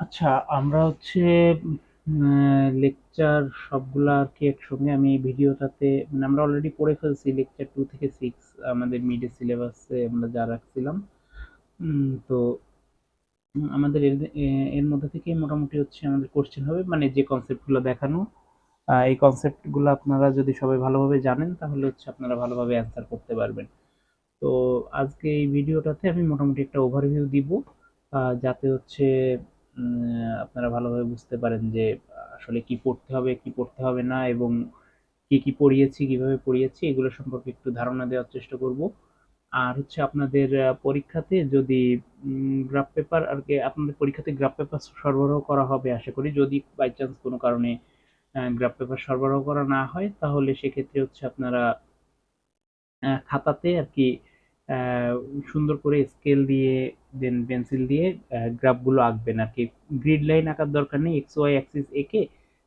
আচ্ছা, আমরা হচ্ছে লেকচার সবগুলা আর কি একসঙ্গে আমি এই ভিডিওটাতে মানে আমরা অলরেডি পড়ে ফেলছি লেকচার 2 থেকে 6 আমাদের মিডে সিলেবাসে আমরা যা রাখছিলাম। তো আমাদের এর মধ্যে থেকে মোটামুটি হচ্ছে আমাদের কোশ্চেন হবে মানে যে কনসেপ্টগুলো দেখানো, এই কনসেপ্টগুলো আপনারা যদি সবাই ভালোভাবে জানেন তাহলে হচ্ছে আপনারা ভালোভাবে অ্যান্সার করতে পারবেন। তো আজকে এই ভিডিওটাতে আমি মোটামুটি একটা ওভারভিউ দিব, যাতে হচ্ছে আপনারা ভালোভাবে বুঝতে পারেন যে আসলে কি পড়তে হবে কি পড়তে হবে না, এবং কি কি পড়িয়েছি কিভাবে পড়িয়েছি এগুলো সম্পর্কে একটু ধারণা দেওয়ার চেষ্টা করব। আর হচ্ছে আপনাদের পরীক্ষাতে যদি গ্রাফ পেপার আর কি আপনাদের পরীক্ষাতে গ্রাফ পেপার সরবরাহ করা হবে আশা করি। যদি বাই চান্স কোনো কারণে গ্রাফ পেপার সরবরাহ করা না হয় তাহলে সেক্ষেত্রে হচ্ছে আপনারা খাতাতে আর কি আহ, সুন্দর করে স্কেল দিয়ে দেন পেন্সিল দিয়ে গ্রাফগুলো আঁকবেন আর কি। গ্রিড লাইন আঁকার দরকার নেই, এক্স ওয়াই অ্যাক্সিস এঁকে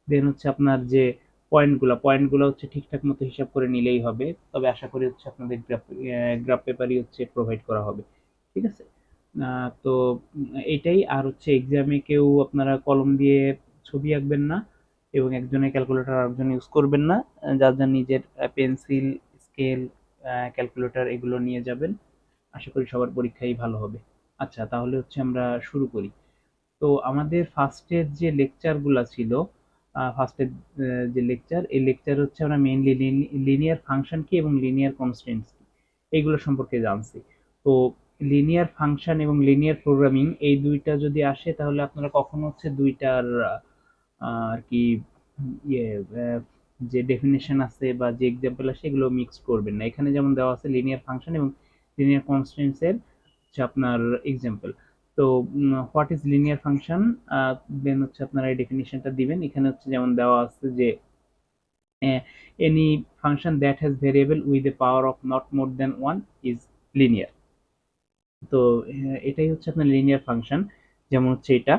দেন হচ্ছে আপনার যে পয়েন্টগুলো হচ্ছে ঠিকঠাক মতো হিসাব করে নিলেই হবে। তবে আশা করি হচ্ছে আপনাদের গ্রাফ পেপারই হচ্ছে প্রোভাইড করা হবে। ঠিক আছে। তো এটাই। আর হচ্ছে এক্সামে কেউ আপনারা কলম দিয়ে ছবি আঁকবেন না এবং একজনের ক্যালকুলেটর আরেকজন ইউজ করবেন না। যার যার নিজের পেন্সিল, স্কেল, ক্যালকুলেটর এগুলো নিয়ে যাবেন। আশা করি সবার পরীক্ষাই ভালো হবে। আচ্ছা, তাহলে হচ্ছে আমরা শুরু করি। তো আমাদের ফার্স্টের যে লেকচারগুলো ছিল, ফার্স্টের যে লেকচার, এই লেকচার হচ্ছে আমরা মেইনলি লিনিয়ার ফাংশন কি এবং লিনিয়ার কনস্ট্যান্টস কি এইগুলো সম্পর্কে জানছি। তো লিনিয়ার ফাংশন এবং লিনিয়ার প্রোগ্রামিং এই দুইটা যদি আসে তাহলে আপনারা কখনো হচ্ছে দুইটার আর কি ইয়ে আহ, যে ডেফিনেশন আছে বা যে এক্সাম্পল আছে এগুলো মিক্স করবেন না। এখানে যেমন দেওয়া আছে লিনিয়ার ফাংশন এবং লিনিয়ার কনস্ট্যান্টস এর হচ্ছে আপনার এক্সাম্পল। তো হোয়াট ইজ লিনিয়ার ফাংশন, দেন হচ্ছে আপনারা এই ডেফিনেশনটা দিবেন। এখানে হচ্ছে যেমন দেওয়া আছে যে any function that has variable with a power of not more than one is linear. তো এটাই হচ্ছে আপনার লিনিয়ার ফাংশন। যেমন হচ্ছে এটা,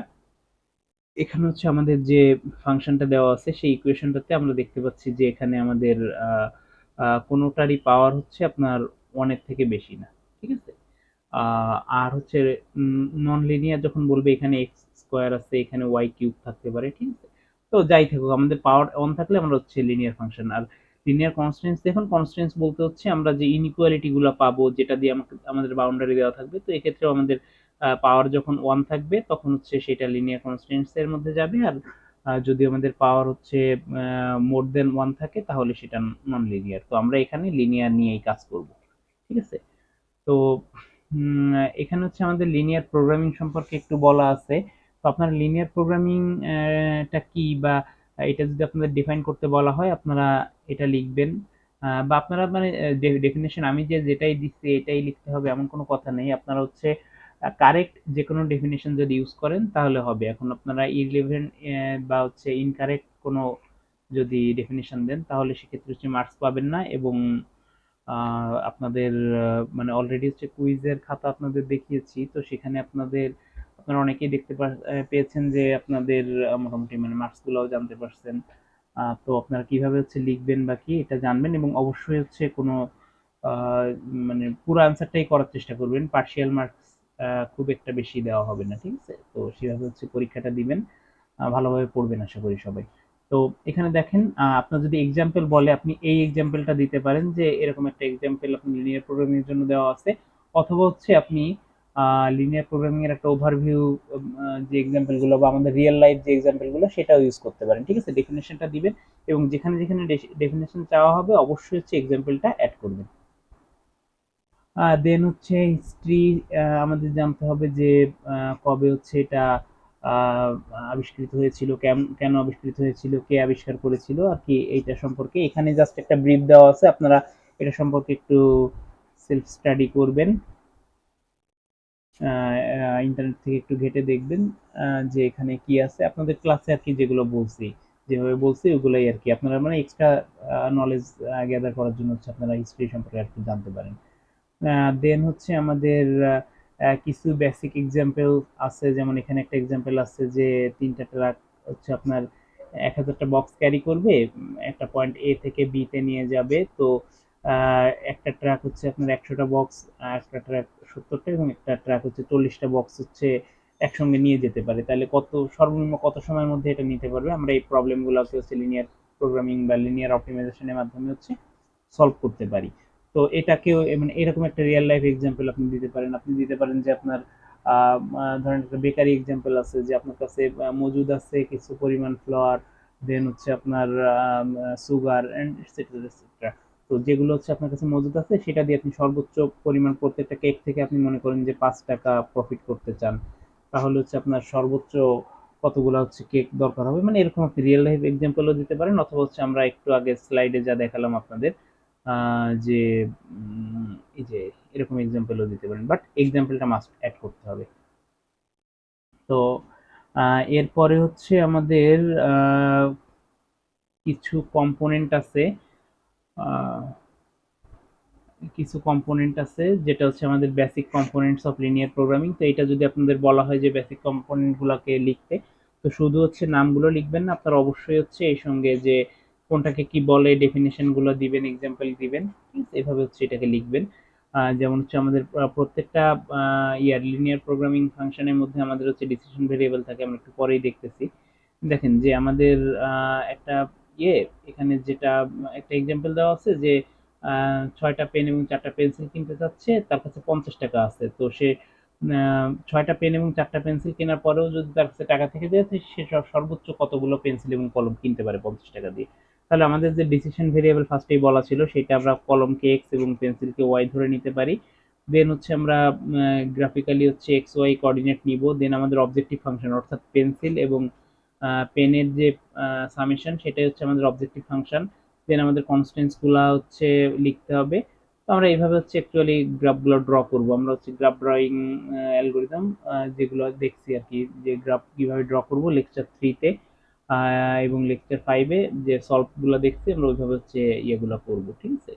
এখানে হচ্ছে আমাদের যে ফাংশনটা দেওয়া আছে সেই ইকুয়েশনটাতে আমরা দেখতে পাচ্ছি যে এখানে আমাদের কোনোটারই পাওয়ার হচ্ছে আপনার ওয়ানের থেকে বেশি না। ঠিক আছে। আর হচ্ছে নন লিনিয়ার যখন বলবে এখানে এক্স স্কোয়ার আছে, এখানে ওয়াই কিউব থাকতে পারে। ঠিক আছে। তো যাই থাকুক আমাদের পাওয়ার অন থাকলে আমরা হচ্ছে লিনিয়ার ফাংশন। আর লিনিয়ার কনস্ট্যান্টস, দেখুন কনস্ট্যান্টস বলতে হচ্ছে আমরা যে ইনইকুয়ালিটি গুলো পাবো যেটা দিয়ে আমাকে আমাদের বাউন্ডারি দেওয়া থাকবে, তো এক্ষেত্রে আমাদের পাওয়ার যখন ওয়ান থাকবে তখন হচ্ছে সেটা লিনিয়ার কনস্ট্যান্টস এর মধ্যে যাবে। আর যদি আমাদের পাওয়ার হচ্ছে মোর দেন ওয়ান থাকে তাহলে সেটা নন লিনিয়ার। তো আমরা এখানে লিনিয়ার নিয়েই কাজ করব। ঠিক আছে। তো এখানে হচ্ছে আমাদের লিনিয়ার প্রোগ্রামিং সম্পর্কে একটু বলা আছে। তো আপনার লিনিয়ার প্রোগ্রামিং টা কি, বা এটা যদি আপনাদের ডিফাইন করতে বলা হয় আপনারা এটা লিখবেন। বা আপনারা মানে ডেফিনেশন আমি যেটাই দিচ্ছি এটাই লিখতে হবে এমন কোনো কথা নেই। আপনারা হচ্ছে কারেক্ট যে কোনো ডেফিনেশন যদি ইউজ করেন তাহলে হবে। এখন আপনারা ইররিলেভেন্ট বা হচ্ছে ইনকারেক্ট কোনো যদি ডেফিনেশন দেন তাহলে সেক্ষেত্রে হচ্ছে মার্কস পাবেন না। এবং আপনাদের মানে অলরেডি হচ্ছে কুইজের খাতা আপনাদের দেখিয়েছি, তো সেখানে আপনারা অনেকেই পেয়েছেন যে আপনাদের মোটামুটি মানে মার্কস গুলাও জানতে পারছেন। তো আপনারা কিভাবে হচ্ছে লিখবেন বা কি এটা জানবেন, এবং অবশ্যই হচ্ছে কোনো আহ, মানে পুরো অ্যান্সারটাই করার চেষ্টা করবেন। পার্শিয়াল মার্কস খুব একটা বেশি দেওয়া হবে না। ঠিক আছে। তো সেভাবে হচ্ছে পরীক্ষাটা দিবেন, ভালোভাবে পড়বেন আশা করি সবাই। তো এখানে দেখেন, আপনার যদি এক্সাম্পল বলে আপনি এই এক্সাম্পলটা দিতে পারেন যে এরকম একটা এক্সাম্পল আপনি লিনিয়ার প্রোগ্রামিং এর জন্য দেওয়া আছে। অথবা হচ্ছে আপনি লিনিয়ার প্রোগ্রামিং এর একটা ওভারভিউ যে এক্সাম্পল গুলো বা আমাদের রিয়েল লাইফ যে এক্সাম্পল গুলো সেটাও ইউজ করতে পারেন। ঠিক আছে। ডেফিনেশনটা দিবেন এবং যেখানে যেখানে ডেফিনেশন চাওয়া হবে অবশ্যই হচ্ছে এক্সাম্পলটা অ্যাড করবেন। দেন হচ্ছে হিস্ট্রি, আমাদের জানতে হবে যে কবে হচ্ছে এটা আহ, আবিষ্কৃত হয়েছিল, কেন আবিষ্কৃত হয়েছিল, কে আবিষ্কার করেছিল আর কি এইটা সম্পর্কে। এখানে জাস্ট একটা ব্রিফ দেওয়া আছে, আপনারা এটা সম্পর্কে একটু সেলফ স্টাডি করবেন। ইন্টারনেট থেকে একটু ঘেটে দেখবেন যে এখানে কি আছে আপনাদের ক্লাসে আর কি যেগুলো বলছি, যেভাবে বলছি ওগুলাই আর কি আপনারা মানে এক্সট্রা নলেজ গ্যাদার করার জন্য হচ্ছে আপনারা হিস্ট্রি সম্পর্কে আর কি জানতে পারেন। দেন হচ্ছে আমাদের কিছু বেসিক এক্সাম্পল আছে। যেমন এখানে একটা এক্সাম্পল আছে যে 3টা ট্রাক হচ্ছে আপনার 1000টা বক্স ক্যারি করবে, একটা পয়েন্ট এ থেকে বি তে নিয়ে যাবে। তো একটা ট্রাক হচ্ছে আপনার 100টা বক্স, একটা ট্রাক 70টা এবং একটা ট্রাক হচ্ছে 40টা বক্স হচ্ছে একসঙ্গে নিয়ে যেতে পারে, তাহলে সর্বনিম্ন কত সময়ের মধ্যে এটা নিতে পারবে, আমরা এই প্রবলেমগুলোকে হচ্ছে লিনিয়ার প্রোগ্রামিং বা লিনিয়ার অপটিমাইজেশনের মাধ্যমে হচ্ছে সলভ করতে পারি। তো এটাকেও মানে এরকম একটা রিয়েল লাইফ এক্সাম্পল আপনি দিতে পারেন। আপনি দিতে পারেন যে আপনার ধরেন একটা বেকারি এক্সাম্পল আছে, যে আপনার কাছে মজুদ আছে কিছু পরিমাণ ফ্লাওয়ার, দেন হচ্ছে আপনার সুগার এন্ড এটসেট্রা এটসেট্রা। তো যেগুলো হচ্ছে আপনার কাছে মজুদ আছে সেটা দিয়ে আপনি সর্বোচ্চ পরিমাণ প্রত্যেকটা কেক থেকে আপনি মনে করেন যে 5 টাকা প্রফিট করতে চান, তাহলে হচ্ছে আপনার সর্বোচ্চ কতগুলো হচ্ছে কেক দরকার হবে। মানে এরকম আপনি রিয়েল লাইফ এক্সাম্পলও দিতে পারেন, অথবা হচ্ছে আমরা একটু আগে স্লাইডে যা দেখালাম আপনাদের যে এই যে এরকম এক্সাম্পলও দিতে পারেন, বাট এক্সাম্পলটা মাস্ট অ্যাড করতে হবে। তো এরপরে হচ্ছে আমাদের কিছু কম্পোনেন্ট আছে, আহ, কিছু কম্পোনেন্ট আছে যেটা হচ্ছে আমাদের basic components of linear programming. তো এটা যদি আপনাদের বলা হয় যে বেসিক কম্পোনেন্টগুলোকে লিখতে, তো শুধু হচ্ছে নামগুলো লিখবেন না, আপনার অবশ্যই হচ্ছে এই সঙ্গে যে কোনটাকে কি বলে ডেফিনেশনগুলো দিবেন, এক্সাম্পল দিবেন, ঠিক আছে? এভাবে হচ্ছে এটাকে লিখবেন। যেমন হচ্ছে আমাদের প্রত্যেকটা লিনিয়ার প্রোগ্রামিং ফাংশনের মধ্যে আমাদের হচ্ছে ডিসিশন ভেরিয়েবল থাকে, আমরা একটু পরেই দেখতেছি। দেখেন যে আমাদের একটা ইয়ে এখানে যেটা একটা এক্সাম্পল দেওয়া আছে যে 6টা পেন এবং 4টা পেন্সিল কিনতে চাচ্ছে, তার কাছে 50 টাকা আছে। তো সে 6টা পেন এবং 4টা পেন্সিল কেনার পরেও যদি তার কাছে টাকা থেকে যায়, তো সে সর্বোচ্চ কতগুলো পেন্সিল এবং কলম কিনতে পারে 50 টাকা দিয়ে। তাহলে আমাদের যে ডিসিশন ভেরিয়েবল ফার্স্টেই বলা ছিল সেটা আমরা কলমকে এক্স এবং পেন্সিলকে ওয়াই ধরে নিতে পারি। দেন হচ্ছে আমরা গ্রাফিক্যালি হচ্ছে এক্স ওয়াই কোঅর্ডিনেট নিব। দেন আমাদের অবজেক্টিভ ফাংশন অর্থাৎ পেন্সিল এবং পেনের যে সামেশন সেটাই হচ্ছে আমাদের অবজেক্টিভ ফাংশন। দেন আমাদের কনস্ট্যান্টস গুলা হচ্ছে লিখতে হবে। তো আমরা এইভাবে হচ্ছে অ্যাকচুয়ালি গ্রাফগুলো ড্র করব। আমরা হচ্ছে গ্রাফ ড্রয়িং অ্যালগোরিদম যেগুলো দেখছি আর কি, যে গ্রাফ কিভাবে ড্র করব লেকচার 3-তে এবং লেকচার 5-এ যে সলভগুলো দেখছি আমরা ওইভাবে হচ্ছে ইয়েগুলো করব, ঠিক আছে?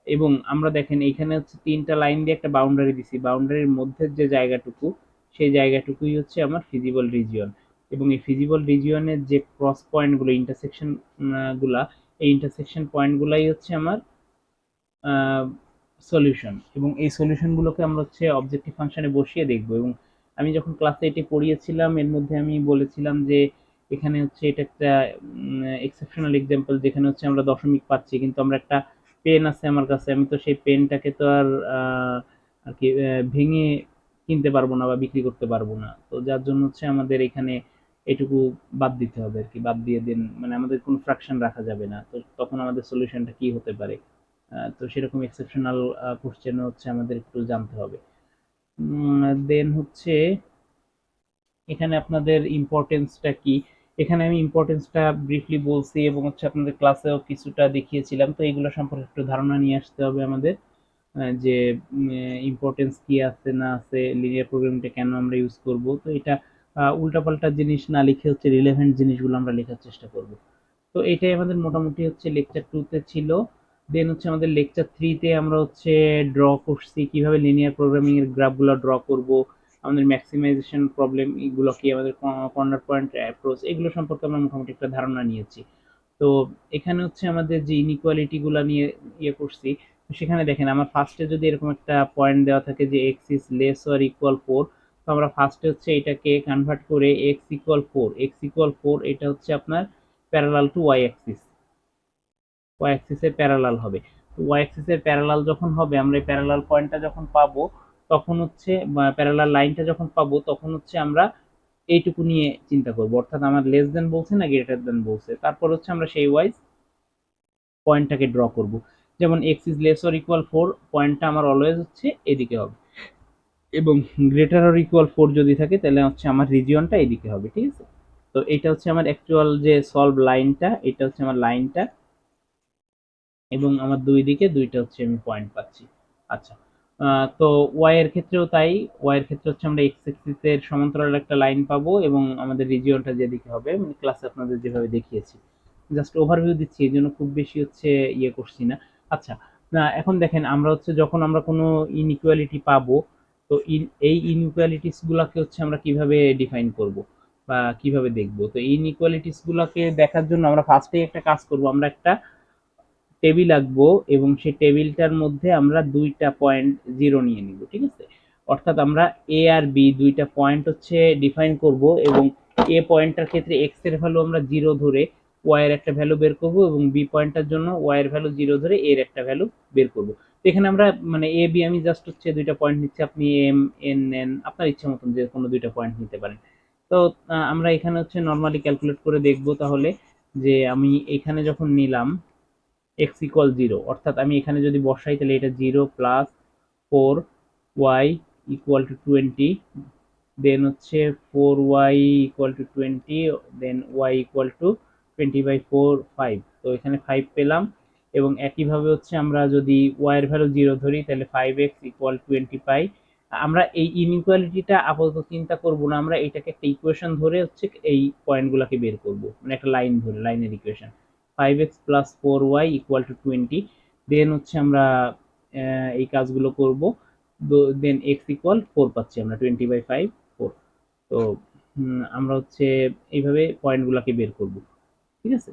এবং আমরা দেখেন এখানে হচ্ছে 3টা লাইন দিয়ে একটা বাউন্ডারি দিছি, বাউন্ডারির মধ্যে যে জায়গাটুকু সেই জায়গাটুকুই হচ্ছে আমার ফিজিবল রিজিয়ন। এবং এই ফিজিবল রিজিয়নের যে ক্রস পয়েন্টগুলো ইন্টারসেকশন গুলা, এই ইন্টারসেকশন পয়েন্টগুলাই হচ্ছে আমার সলিউশন। এবং এই সলিউশনগুলোকে আমরা হচ্ছে অবজেক্টিভ ফাংশনে বসিয়ে দেখব। এবং আমি যখন ক্লাসে এটি পড়িয়েছিলাম এর মধ্যে আমি বলেছিলাম যে এখানে হচ্ছে এটা একটা এক্সেপশনাল এক্সাম্পল, যেখানে হচ্ছে আমরা দশমিক পাচ্ছি, কিন্তু আমরা একটা পেন আছে আমার কাছে, আমি তো সেই পেনটাকে তো আর কি ভেঙে কিনতে পারবো না বা বিক্রি করতে পারবো না। তো যার জন্য হচ্ছে আমাদের এখানে এটুকু বাদ দিতে হবে আর কি, বাদ দিয়ে দিন, মানে আমাদের কোনো ফ্র্যাকশন রাখা যাবে না। তো তখন আমাদের সলিউশনটা কি হতে পারে? তো সেরকম এক্সেপশনাল কোশ্চেন হচ্ছে আমাদের একটু জানতে হবে। দেন হচ্ছে এখানে আপনাদের ইম্পর্টেন্সটা কি, এখানে আমি ইম্পর্টেন্সটা ব্রিফলি বলছি এবং হচ্ছে আপনাদের ক্লাসেও কিছুটা দেখিয়েছিলাম। তো এগুলো সম্পর্কে একটু ধারণা নিয়ে আসতে হবে আমাদের, যে ইম্পর্টেন্স কি আছে না আছে, লিনিয়ার প্রোগ্রামিংটা কেন আমরা ইউজ করব। তো এটা উল্টাপাল্টা জিনিস না লিখে হচ্ছে রিলেভেন্ট জিনিসগুলো আমরা লেখার চেষ্টা করব। তো এটাই আমাদের মোটামুটি হচ্ছে লেকচার 2-তে ছিল। দেন হচ্ছে আমাদের লেকচার 3-তে আমরা হচ্ছে ড্র করছি কিভাবে লিনিয়ার প্রোগ্রামিং এর গ্রাফগুলো ড্র করব, আমাদের ম্যাক্সিমাইজেশন প্রবলেম এগুলো কি, আমাদের কর্নার পয়েন্ট অ্যাপ্রোচ, এগুলো সম্পর্কে আমরা মোটামুটি একটা ধারণা নিয়েছি। তো এখানে হচ্ছে আমাদের যে ইনইকুয়ালিটি গুলা নিয়ে ইয়ে করছি, সেখানে দেখেন আমার ফার্স্টে যদি এরকম একটা পয়েন্ট দেওয়া থাকে যে x is less or equal 4, তো আমরা ফার্স্টে হচ্ছে এটাকে কনভার্ট করে এক্স ইকুয়াল 4, এক্স ইকুয়াল 4 এটা হচ্ছে আপনার parallel to Y axis, Y অ্যাক্সিসের প্যারালাল হবে। তো ওয়াই অ্যাক্সিসের প্যারালাল যখন হবে, আমরা এই প্যারালাল পয়েন্টটা যখন পাবো তখন হচ্ছে প্যারালাল লাইনটা যখন পাবো তখন হচ্ছে আমরা এইটুকু নিয়ে চিন্তা করবো, অর্থাৎ আমার লেস দেন বলছে না গ্রেটার দেন বলছে, তারপর হচ্ছে আমরা সেই ওয়াইজ পয়েন্টটাকে ড্র করব। যেমন x is less or equal 4, পয়েন্টটা আমার অলওয়েজ হচ্ছে এদিকে হবে, এবং গ্রেটার অর ইকুয়াল 4 যদি থাকে তাহলে হচ্ছে আমার রিজিয়নটা এদিকে হবে, ঠিক আছে? তো এটা হচ্ছে আমার অ্যাকচুয়াল যে সলভ লাইনটা, এটা হচ্ছে আমার লাইনটা, এবং আমার দুই দিকে দুইটা হচ্ছে আমি পয়েন্ট পাচ্ছি। আচ্ছা, তো ওয়াই এর ক্ষেত্রেও তাই, ওয়াই এর ক্ষেত্রে হচ্ছে আমরা এক্স অ্যাক্সিস এর সমান্তরাল একটা লাইন পাবো এবং আমাদের রিজিয়নটা যেদিকে হবে, মানে ক্লাসে আপনাদের যেভাবে দেখিয়েছি, জাস্ট ওভারভিউ দিচ্ছি এই জন্য খুব বেশি হচ্ছে ইয়ে করছি না। আচ্ছা, না এখন দেখেন আমরা হচ্ছে যখন আমরা কোনো ইনইকুয়ালিটি পাবো, তো এই ইনইকুয়ালিটিস গুলাকে হচ্ছে আমরা কিভাবে ডিফাইন করব বা কিভাবে দেখব। তো এই ইনইকুয়ালিটিস গুলাকে দেখার জন্য আমরা ফার্স্টেই একটা কাজ করব, আমরা একটা টেবিল আঁকবো এবং সেই টেবিলটার মধ্যে আমরা দুইটা পয়েন্ট জিরো নিয়ে নিব, ঠিক আছে? অর্থাৎ আমরা এ আর বি দুইটা পয়েন্ট হচ্ছে ডিফাইন করব, এবং এ পয়েন্টটার ক্ষেত্রে এক্স এর ভ্যালু আমরা 0 ধরে ওয়াই এর একটা ভ্যালু বের করব, এবং বি পয়েন্টটার জন্য ওয়াই এর ভ্যালু 0 ধরে এর একটা ভ্যালু বের করব। তো এখানে আমরা মানে এ বি আমি জাস্ট হচ্ছে দুইটা পয়েন্ট নিচ্ছি, আপনি এম এন নেন, আপনার ইচ্ছা মতন যে কোনো দুইটা পয়েন্ট নিতে পারেন। তো আমরা এখানে হচ্ছে নর্মালি ক্যালকুলেট করে দেখব তাহলে, যে আমি এখানে যখন নিলাম x ইকুয়াল 0, অর্থাৎ আমি এখানে যদি বসাই তাহলে এটা 0 plus 4y equal to 20, then হচ্ছে 4y equal to 20, then y equal to 20/4 5, তো এখানে 5 পেলাম। এবং একইভাবে হচ্ছে আমরা যদি y এর ভ্যালু 0 ধরি তাহলে 5x ইকুয়াল 20 পাই। আমরা এই ইনইকুয়ালিটিটা আপাতত চিন্তা করব না, আমরা এটাকে একটা ইকুয়েশন ধরে হচ্ছে এই পয়েন্টগুলোকে বের করব, মানে একটা লাইন ধরে, লাইনের equation 5x plus 4y equal to 20, then হচ্ছে আমরা এই কাজগুলো করব, দেন x ইকুয়াল 4 পাচ্ছি আমরা, 20/5 4। তো আমরা হচ্ছে এইভাবে পয়েন্টগুলোকে বের করব, ঠিক আছে।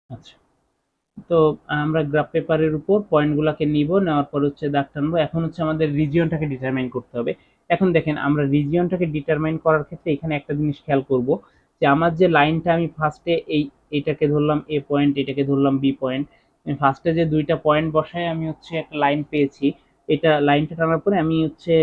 আচ্ছা, তো আমরা গ্রাফ পেপারের উপর পয়েন্টগুলোকে নিব, নেওয়ার পর হচ্ছে দাগ টানবো। এখন হচ্ছে আমাদের রিজিয়নটাকে ডিটারমাইন করতে হবে। এখন দেখেন আমরা রিজিয়নটাকে ডিটারমাইন করার ক্ষেত্রে এখানে একটা জিনিস খেয়াল করব, যে আমার যে লাইনটা আমি ফার্স্টে এটাকে ধরলাম এ পয়েন্ট, এটাকে ধরলাম বি পয়েন্ট, আমি ফার্স্টে যে দুইটা পয়েন্ট বসায় আমি হচ্ছে একটা লাইন পেয়েছি। এটা লাইনটা টানার পরে আমি হচ্ছে